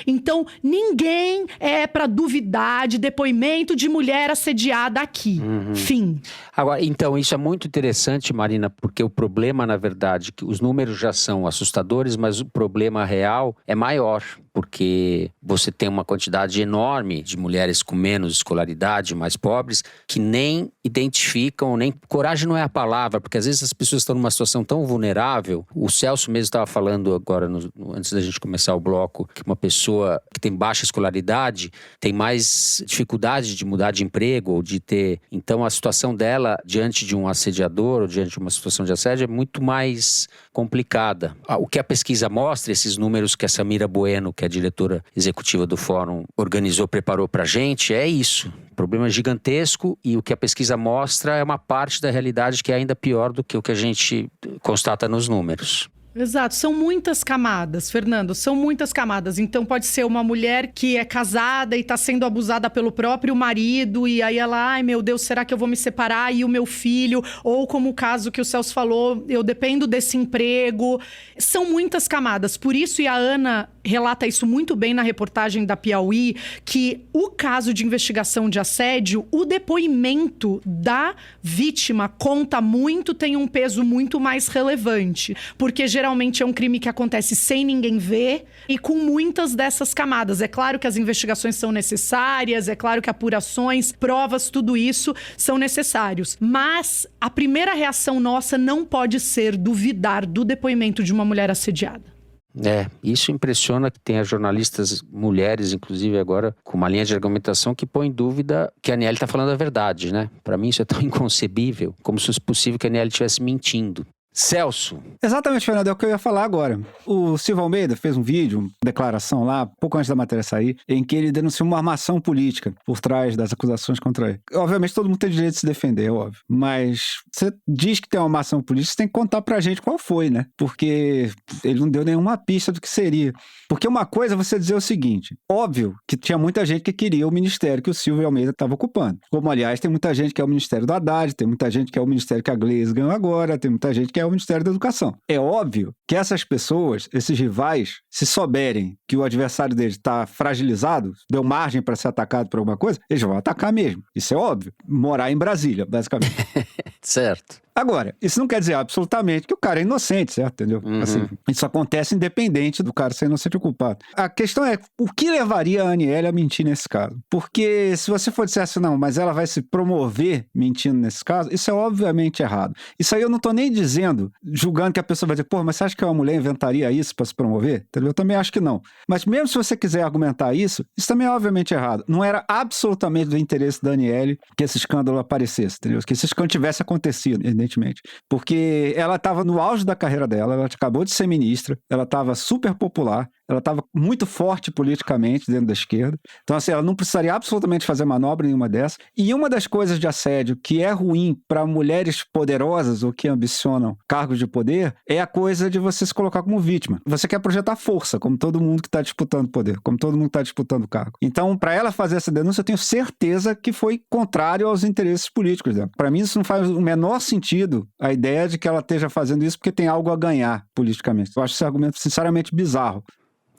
Então, ninguém é para duvidar de depoimento de mulher assediada aqui. Fim. Agora, então, isso é muito interessante, Marina, porque o problema, na verdade, que os números já são assustadores, mas o problema real é maior, porque você tem uma quantidade enorme de mulheres com menos escolaridade, mais pobres, que nem identificam, nem... Coragem não é a palavra, porque às vezes as pessoas estão numa situação tão vulnerável. O Celso mesmo estava falando agora, antes da gente começar o bloco, que uma pessoa que tem baixa escolaridade tem mais dificuldade de mudar de emprego ou de ter... Então, a situação dela diante de um assediador ou diante de uma situação de assédio é muito mais complicada. O que a pesquisa mostra, esses números que a Samira Bueno, que é a diretora executiva do Fórum, organizou, preparou pra gente, é isso. Problema gigantesco, e o que a pesquisa mostra é uma parte da realidade que é ainda pior do que o que a gente constata nos números. Exato, são muitas camadas, Fernando, são muitas camadas. Então pode ser uma mulher que é casada e está sendo abusada pelo próprio marido, e aí ela, ai meu Deus, será que eu vou me separar e o meu filho? Ou como o caso que o Celso falou, eu dependo desse emprego. São muitas camadas, por isso, e a Ana relata isso muito bem na reportagem da Piauí, que o caso de investigação de assédio, o depoimento da vítima conta muito, tem um peso muito mais relevante, porque geralmente é um crime que acontece sem ninguém ver e com muitas dessas camadas. É claro que as investigações são necessárias, é claro que apurações, provas, tudo isso são necessários. Mas a primeira reação nossa não pode ser duvidar do depoimento de uma mulher assediada. Isso impressiona que tenha jornalistas mulheres, inclusive agora, com uma linha de argumentação que põe em dúvida que a Aniele está falando a verdade, né? Para mim isso é tão inconcebível, como se fosse possível que a Aniele estivesse mentindo. Celso. Exatamente, Fernando, é o que eu ia falar agora. O Silvio Almeida fez um vídeo, uma declaração lá, pouco antes da matéria sair, em que ele denunciou uma armação política por trás das acusações contra ele. Obviamente todo mundo tem direito de se defender, é óbvio. Mas você diz que tem uma armação política, você tem que contar pra gente qual foi, né? Porque ele não deu nenhuma pista do que seria. Porque uma coisa é você dizer o seguinte, óbvio que tinha muita gente que queria o ministério que o Silvio Almeida estava ocupando. Como, aliás, tem muita gente que é o ministério do Haddad, tem muita gente que é o ministério que a Gleisi ganhou agora, tem muita gente que é o Ministério da Educação. É óbvio que essas pessoas, esses rivais, se souberem que o adversário deles está fragilizado, deu margem para ser atacado por alguma coisa, eles vão atacar mesmo. Isso é óbvio. Morar em Brasília, basicamente. Certo. Agora, isso não quer dizer absolutamente que o cara é inocente, certo? Entendeu? Assim, isso acontece independente do cara ser inocente ou culpado. A questão é, o que levaria a Aniele a mentir nesse caso? Porque se você for dizer assim, não, mas ela vai se promover mentindo nesse caso, isso é obviamente errado. Isso aí eu não tô nem dizendo, julgando que a pessoa vai dizer, pô, mas você acha que uma mulher inventaria isso para se promover? Entendeu? Eu também acho que não. Mas mesmo se você quiser argumentar isso também é obviamente errado. Não era absolutamente do interesse da Aniele que esse escândalo aparecesse, entendeu? Que esse escândalo tivesse acontecido, evidentemente. Porque ela estava no auge da carreira dela, ela acabou de ser ministra, ela estava super popular, ela estava muito forte politicamente dentro da esquerda. Então, assim, ela não precisaria absolutamente fazer manobra nenhuma dessa. E uma das coisas de assédio que é ruim para mulheres poderosas ou que ambicionam cargos de poder é a coisa de você se colocar como vítima. Você quer projetar força, como todo mundo que está disputando poder, como todo mundo que está disputando cargo. Então, para ela fazer essa denúncia, eu tenho certeza que foi contrário aos interesses políticos dela. Para mim, isso não faz o menor sentido, a ideia de que ela esteja fazendo isso porque tem algo a ganhar politicamente. Eu acho esse argumento, sinceramente, bizarro.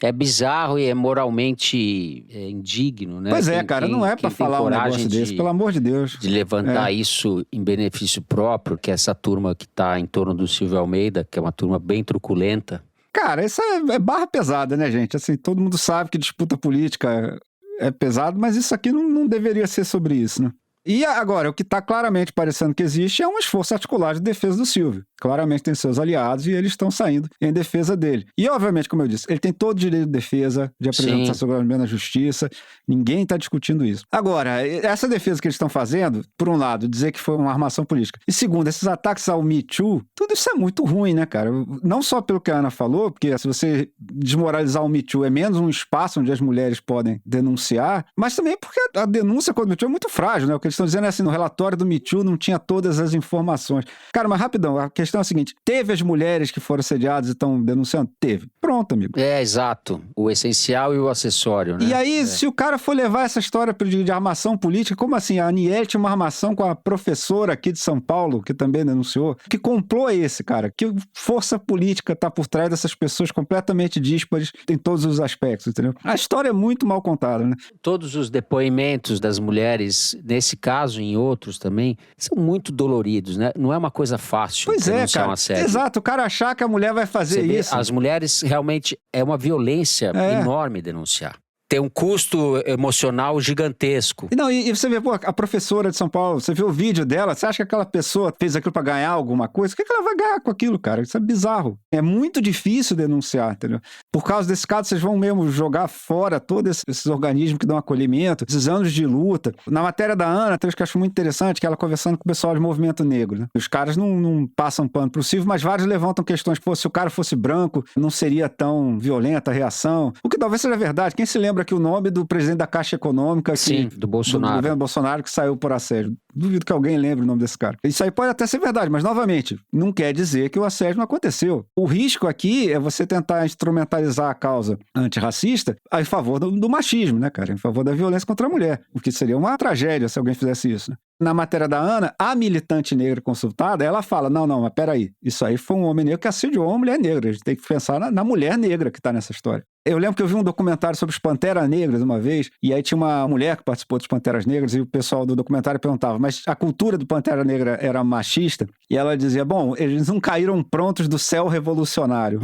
É bizarro e é moralmente indigno, né? Pois é, cara, não é pra falar um negócio desse, pelo amor de Deus. De levantar isso em benefício próprio, que é essa turma que tá em torno do Silvio Almeida, que é uma turma bem truculenta. Cara, isso é barra pesada, né, gente? Assim, todo mundo sabe que disputa política é pesado, mas isso aqui não deveria ser sobre isso, né? E agora, o que está claramente parecendo que existe é um esforço articulado de defesa do Silvio. Claramente tem seus aliados e eles estão saindo em defesa dele. E, obviamente, como eu disse, ele tem todo o direito de defesa, de apresentar seu argumento na justiça. Ninguém está discutindo isso. Agora, essa defesa que eles estão fazendo, por um lado, dizer que foi uma armação política. E, segundo, esses ataques ao Me Too, tudo isso é muito ruim, né, cara? Não só pelo que a Ana falou, porque se você desmoralizar o Me Too é menos um espaço onde as mulheres podem denunciar, mas também porque a denúncia contra o Me Too é muito frágil, né? O que eles estão dizendo é assim, no relatório do Me Too não tinha todas as informações. Cara, mas rapidão, a questão é a seguinte, teve as mulheres que foram assediadas e estão denunciando? Teve. Pronto, amigo. É, exato. O essencial e o acessório, né? E aí, se o cara for levar essa história de armação política, como assim? A Aniele tinha uma armação com a professora aqui de São Paulo, que também denunciou. Que complô é esse, cara? Que força política tá por trás dessas pessoas completamente díspares em todos os aspectos, entendeu? A história é muito mal contada, né? Todos os depoimentos das mulheres, nesse caso e em outros também, são muito doloridos, né? Não é uma coisa fácil. Pois é, cara. Assédio. Exato, o cara achar que a mulher vai fazer isso. As mulheres realmente é uma violência enorme denunciar. Tem um custo emocional gigantesco. Não, e você vê, pô, a professora de São Paulo, você vê o vídeo dela, você acha que aquela pessoa fez aquilo pra ganhar alguma coisa? O que ela vai ganhar com aquilo, cara? Isso é bizarro. É muito difícil denunciar, entendeu? Por causa desse caso, vocês vão mesmo jogar fora todos esses organismos que dão acolhimento, esses anos de luta. Na matéria da Ana, tem que eu acho muito interessante, que ela conversando com o pessoal de movimento negro, né? Os caras não passam pano pro Silvio, mas vários levantam questões, pô, se o cara fosse branco, não seria tão violenta a reação. O que talvez seja verdade. Quem se lembra que o nome do presidente da Caixa Econômica do Bolsonaro. Do governo Bolsonaro, que saiu por assédio. Duvido que alguém lembre o nome desse cara. Isso aí pode até ser verdade, mas novamente, não quer dizer que o assédio não aconteceu. O risco aqui é você tentar instrumentalizar a causa antirracista a favor do machismo, né, cara? Em favor da violência contra a mulher. O que seria uma tragédia se alguém fizesse isso, né? Na matéria da Ana, a militante negra consultada, ela fala, não, mas peraí, isso aí foi um homem negro que assediou uma mulher negra. A gente tem que pensar na mulher negra que está nessa história. Eu lembro que eu vi um documentário sobre os Panteras Negras uma vez, e aí tinha uma mulher que participou dos Panteras Negras, e o pessoal do documentário perguntava, mas a cultura do Pantera Negra era machista? E ela dizia, bom, eles não caíram prontos do céu revolucionário.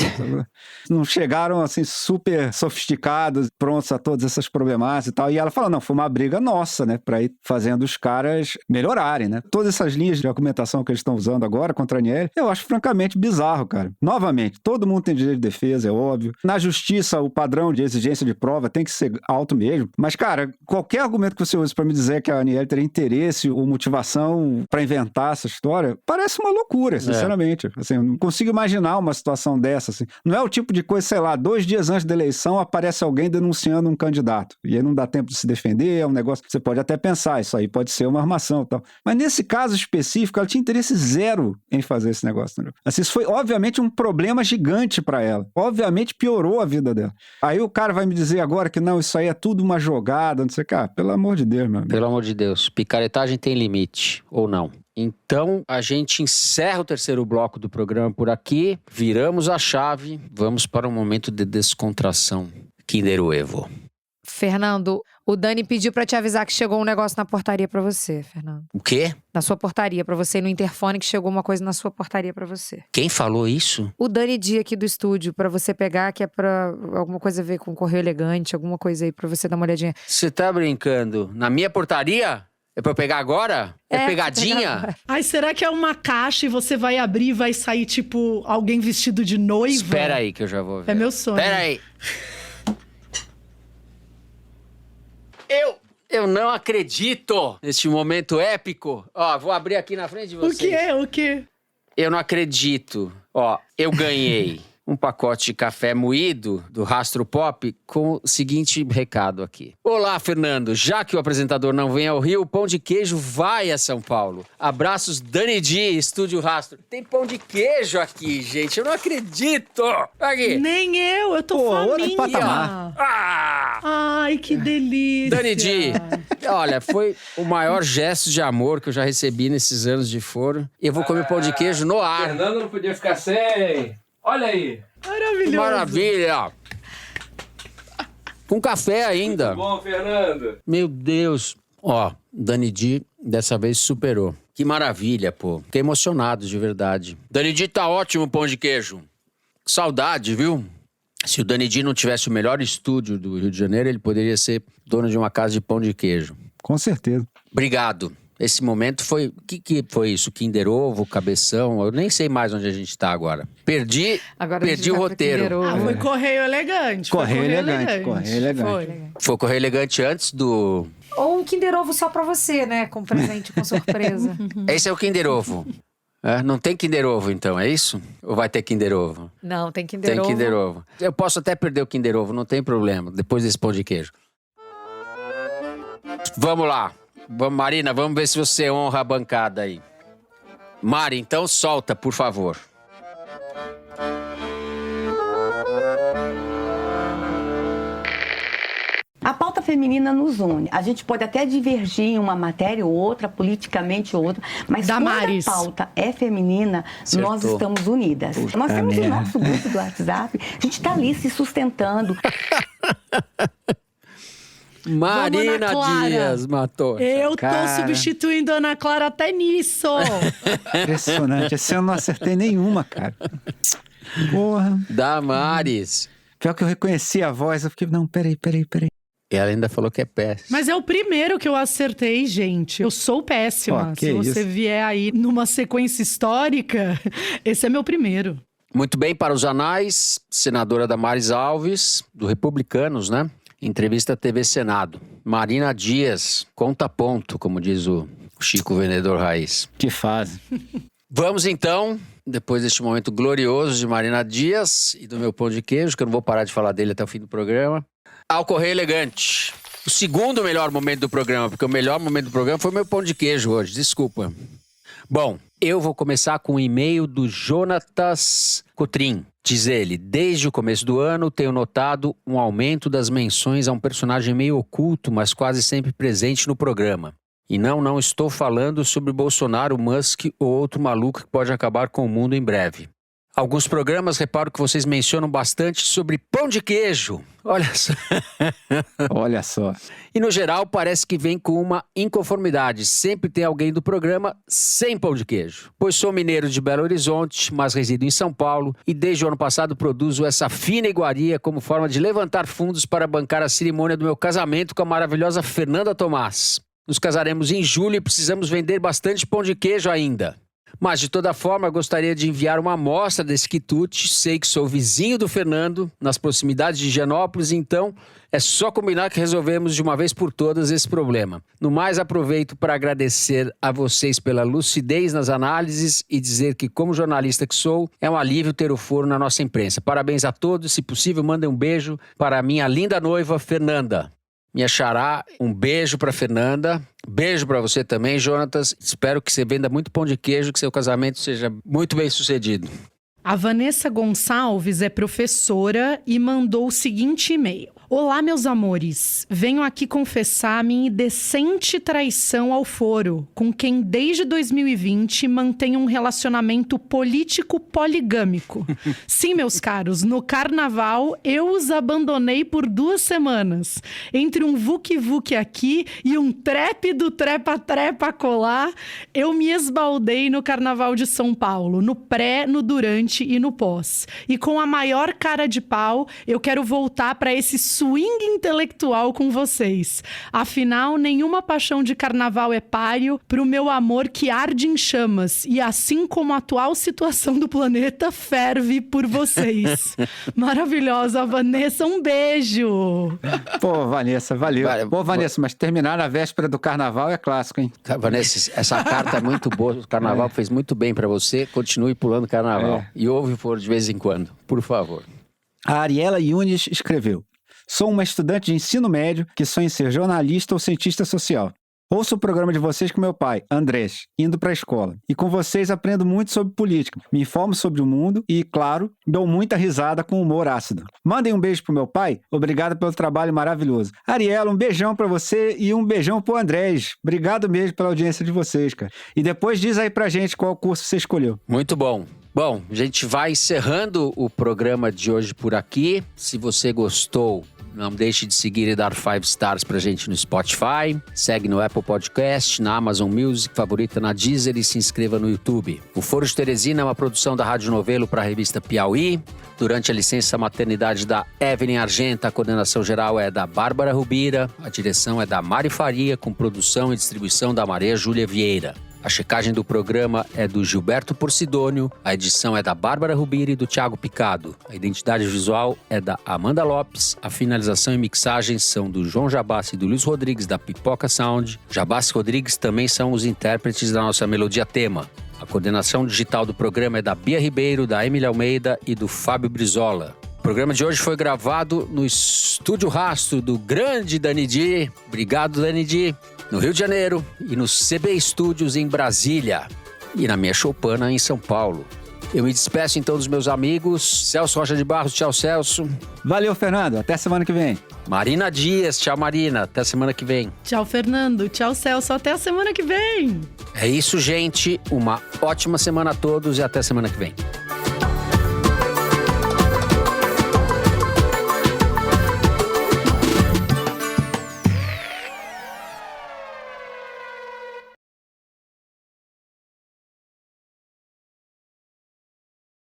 Não chegaram, assim, super sofisticados, prontos a todas essas problemáticas e tal. E ela falou, não, foi uma briga nossa, né, pra ir fazendo os caras melhorarem, né? Todas essas linhas de argumentação que eles estão usando agora contra a Aniele, eu acho francamente bizarro, cara. Novamente, todo mundo tem direito de defesa, é óbvio. Na justiça, o padrão de exigência de prova tem que ser alto mesmo. Mas, cara, qualquer argumento que você use pra me dizer que a Aniele teria interesse ou motivação pra inventar essa história, parece uma loucura, sinceramente. Assim, eu não consigo imaginar uma situação dessa, assim. Não é o tipo de coisa, sei lá, 2 dias antes da eleição aparece alguém denunciando um candidato. E aí não dá tempo de se defender, é um negócio... Você pode até pensar, isso aí pode ser uma armação e tal. Mas nesse caso específico, ela tinha interesse zero em fazer esse negócio, entendeu? Assim, isso foi, obviamente, um problema gigante pra ela. Obviamente, piorou a vida dela. Aí o cara vai me dizer agora que não, isso aí é tudo uma jogada, não sei o que. Ah, pelo amor de Deus, meu amigo. Pelo amor de Deus, picaretagem tem limite, ou não? Então, a gente encerra o terceiro bloco do programa por aqui, viramos a chave, vamos para um momento de descontração. Kinder Ovo. Fernando, o Dani pediu pra te avisar que chegou um negócio na portaria pra você, Fernando. O quê? Na sua portaria, pra você ir no interfone, que chegou uma coisa na sua portaria pra você. Quem falou isso? O Dani Dia aqui do estúdio, pra você pegar, que é pra alguma coisa a ver com correio elegante, alguma coisa aí pra você dar uma olhadinha. Você tá brincando? Na minha portaria? É pra eu pegar agora? É pegadinha? Ai, será que é uma caixa e você vai abrir e vai sair, tipo, alguém vestido de noiva? Espera aí que eu já vou ver. É meu sonho. Espera aí. Eu não acredito neste momento épico. Ó, vou abrir aqui na frente de vocês. O quê? Eu não acredito. Ó, eu ganhei um pacote de café moído do Rastro Pop com o seguinte recado aqui. Olá, Fernando. Já que o apresentador não vem ao Rio, o Pão de Queijo vai a São Paulo. Abraços, Dani Di, Estúdio Rastro. Tem pão de queijo aqui, gente. Eu não acredito. Aqui. Nem eu tô outro faminha. patamar. Ai, que delícia. Dani Di, olha, foi o maior gesto de amor que eu já recebi nesses anos de foro. Eu vou comer pão de queijo no ar. Fernando não podia ficar sem. Olha aí. Maravilhoso. Maravilha. Com café ainda. Muito bom, Fernando. Meu Deus. Ó, Dani Di dessa vez superou. Que maravilha, pô. Fiquei emocionado de verdade. Dani Di tá ótimo pão de queijo. Saudade, viu? Se o Dani Di não tivesse o melhor estúdio do Rio de Janeiro, ele poderia ser dono de uma casa de pão de queijo. Com certeza. Obrigado. Esse momento foi... O que foi isso? Kinder Ovo, Cabeção? Eu nem sei mais onde a gente tá agora. Perdi o roteiro. Foi Correio Elegante. Correio Elegante. Foi Correio Elegante antes do... Ou um Kinder Ovo só pra você, né? Com presente, com surpresa. Esse é o Kinder Ovo. É, não tem Kinder Ovo, então, é isso? Ou vai ter Kinder Ovo? Não, tem Kinder Ovo. Tem Kinder Ovo. Eu posso até perder o Kinder Ovo, não tem problema. Depois desse pão de queijo. Vamos lá. Vamos, Marina, vamos ver se você honra a bancada aí. Mari, então solta, por favor. A pauta feminina nos une. A gente pode até divergir em uma matéria ou outra, politicamente ou outra, mas Damares. quando a pauta é feminina, Acertou. nós estamos unidas. Nós temos o nosso grupo do WhatsApp, a gente está ali se sustentando. Marina Clara. Dias matou. Eu tô Cara. substituindo a Ana Clara até nisso. Impressionante. Esse ano eu não acertei nenhuma, cara. Porra. Damares. Pior que eu reconheci a voz, eu fiquei, não, peraí. Ela ainda falou que é péssimo. Mas é o primeiro que eu acertei, gente. Eu sou péssima. Ó, que Se você isso. vier aí numa sequência histórica, esse é meu primeiro. Muito bem, para os anais, senadora Damares Alves, do Republicanos, né? Entrevista à TV Senado. Marina Dias, conta ponto, como diz o Chico Vendedor Raiz. Que fase. Vamos então, depois deste momento glorioso de Marina Dias e do meu pão de queijo, que eu não vou parar de falar dele até o fim do programa, ao Correio Elegante. O segundo melhor momento do programa, porque o melhor momento do programa foi o meu pão de queijo hoje, desculpa. Bom, eu vou começar com um e-mail do Jonatas Cotrim. Diz ele, desde o começo do ano tenho notado um aumento das menções a um personagem meio oculto, mas quase sempre presente no programa. E não estou falando sobre Bolsonaro, Musk ou outro maluco que pode acabar com o mundo em breve. Alguns programas, reparo que vocês mencionam bastante sobre pão de queijo. Olha só. Olha só. E no geral parece que vem com uma inconformidade. Sempre tem alguém do programa sem pão de queijo. Pois sou mineiro de Belo Horizonte, mas resido em São Paulo e desde o ano passado produzo essa fina iguaria como forma de levantar fundos para bancar a cerimônia do meu casamento com a maravilhosa Fernanda Tomás. Nos casaremos em julho e precisamos vender bastante pão de queijo ainda. Mas, de toda forma, gostaria de enviar uma amostra desse quitute. Sei que sou vizinho do Fernando, nas proximidades de Higienópolis, então é só combinar que resolvemos de uma vez por todas esse problema. No mais, aproveito para agradecer a vocês pela lucidez nas análises e dizer que, como jornalista que sou, é um alívio ter o foro na nossa imprensa. Parabéns a todos. Se possível, mandem um beijo para a minha linda noiva, Fernanda. Minha xará, um beijo para Fernanda. Beijo para você também, Jonatas. Espero que você venda muito pão de queijo, que seu casamento seja muito bem sucedido. A Vanessa Gonçalves é professora e mandou o seguinte e-mail. Olá, meus amores. Venho aqui confessar minha indecente traição ao foro, com quem desde 2020 mantenho um relacionamento político poligâmico. Sim, meus caros, no carnaval eu os abandonei por 2 semanas. Entre um vuque-vuque aqui e um trépido trepa-trepa colar, eu me esbaldei no carnaval de São Paulo, no pré, no durante e no pós. E com a maior cara de pau, eu quero voltar para esse swing intelectual com vocês. Afinal, nenhuma paixão de carnaval é páreo pro meu amor que arde em chamas. E assim como a atual situação do planeta ferve por vocês. Maravilhosa, Vanessa. Um beijo! Pô, Vanessa, valeu. Pô, Vanessa, mas terminar na véspera do carnaval é clássico, hein? Vanessa, essa carta é muito boa. O carnaval fez muito bem pra você. Continue pulando carnaval. E ouve o foro de vez em quando, por favor. A Ariela Yunes escreveu: sou uma estudante de ensino médio que sonha em ser jornalista ou cientista social. Ouço o programa de vocês com meu pai, Andrés, indo para a escola. E com vocês aprendo muito sobre política, me informo sobre o mundo e, claro, dou muita risada com humor ácido. Mandem um beijo pro meu pai, obrigado pelo trabalho maravilhoso. Ariela, um beijão para você e um beijão pro Andrés. Obrigado mesmo pela audiência de vocês, cara. E depois diz aí pra gente qual curso você escolheu. Muito bom. Bom, a gente vai encerrando o programa de hoje por aqui. Se você gostou, não deixe de seguir e dar 5 stars pra gente no Spotify. Segue no Apple Podcast, na Amazon Music, favorita na Deezer e se inscreva no YouTube. O Foro de Teresina é uma produção da Rádio Novelo para a revista Piauí. Durante a licença maternidade da Evelyn Argenta, a coordenação geral é da Bárbara Rubira, a direção é da Mari Faria, com produção e distribuição da Maria Júlia Vieira. A checagem do programa é do Gilberto Porcidônio, a edição é da Bárbara Rubira e do Thiago Picado. A identidade visual é da Amanda Lopes, a finalização e mixagem são do João Jabassi e do Luiz Rodrigues da Pipoca Sound. Jabassi e Rodrigues também são os intérpretes da nossa melodia tema. A coordenação digital do programa é da Bia Ribeiro, da Emília Almeida e do Fábio Brizola. O programa de hoje foi gravado no Estúdio Rastro do grande Dani Di. Obrigado, Dani Di. No Rio de Janeiro e no CB Studios em Brasília e na minha choupana em São Paulo. Eu me despeço então dos meus amigos. Celso Rocha de Barros, tchau Celso. Valeu, Fernando, até semana que vem. Marina Dias, tchau Marina, até semana que vem. Tchau, Fernando, tchau, Celso, até a semana que vem. É isso, gente, uma ótima semana a todos e até semana que vem.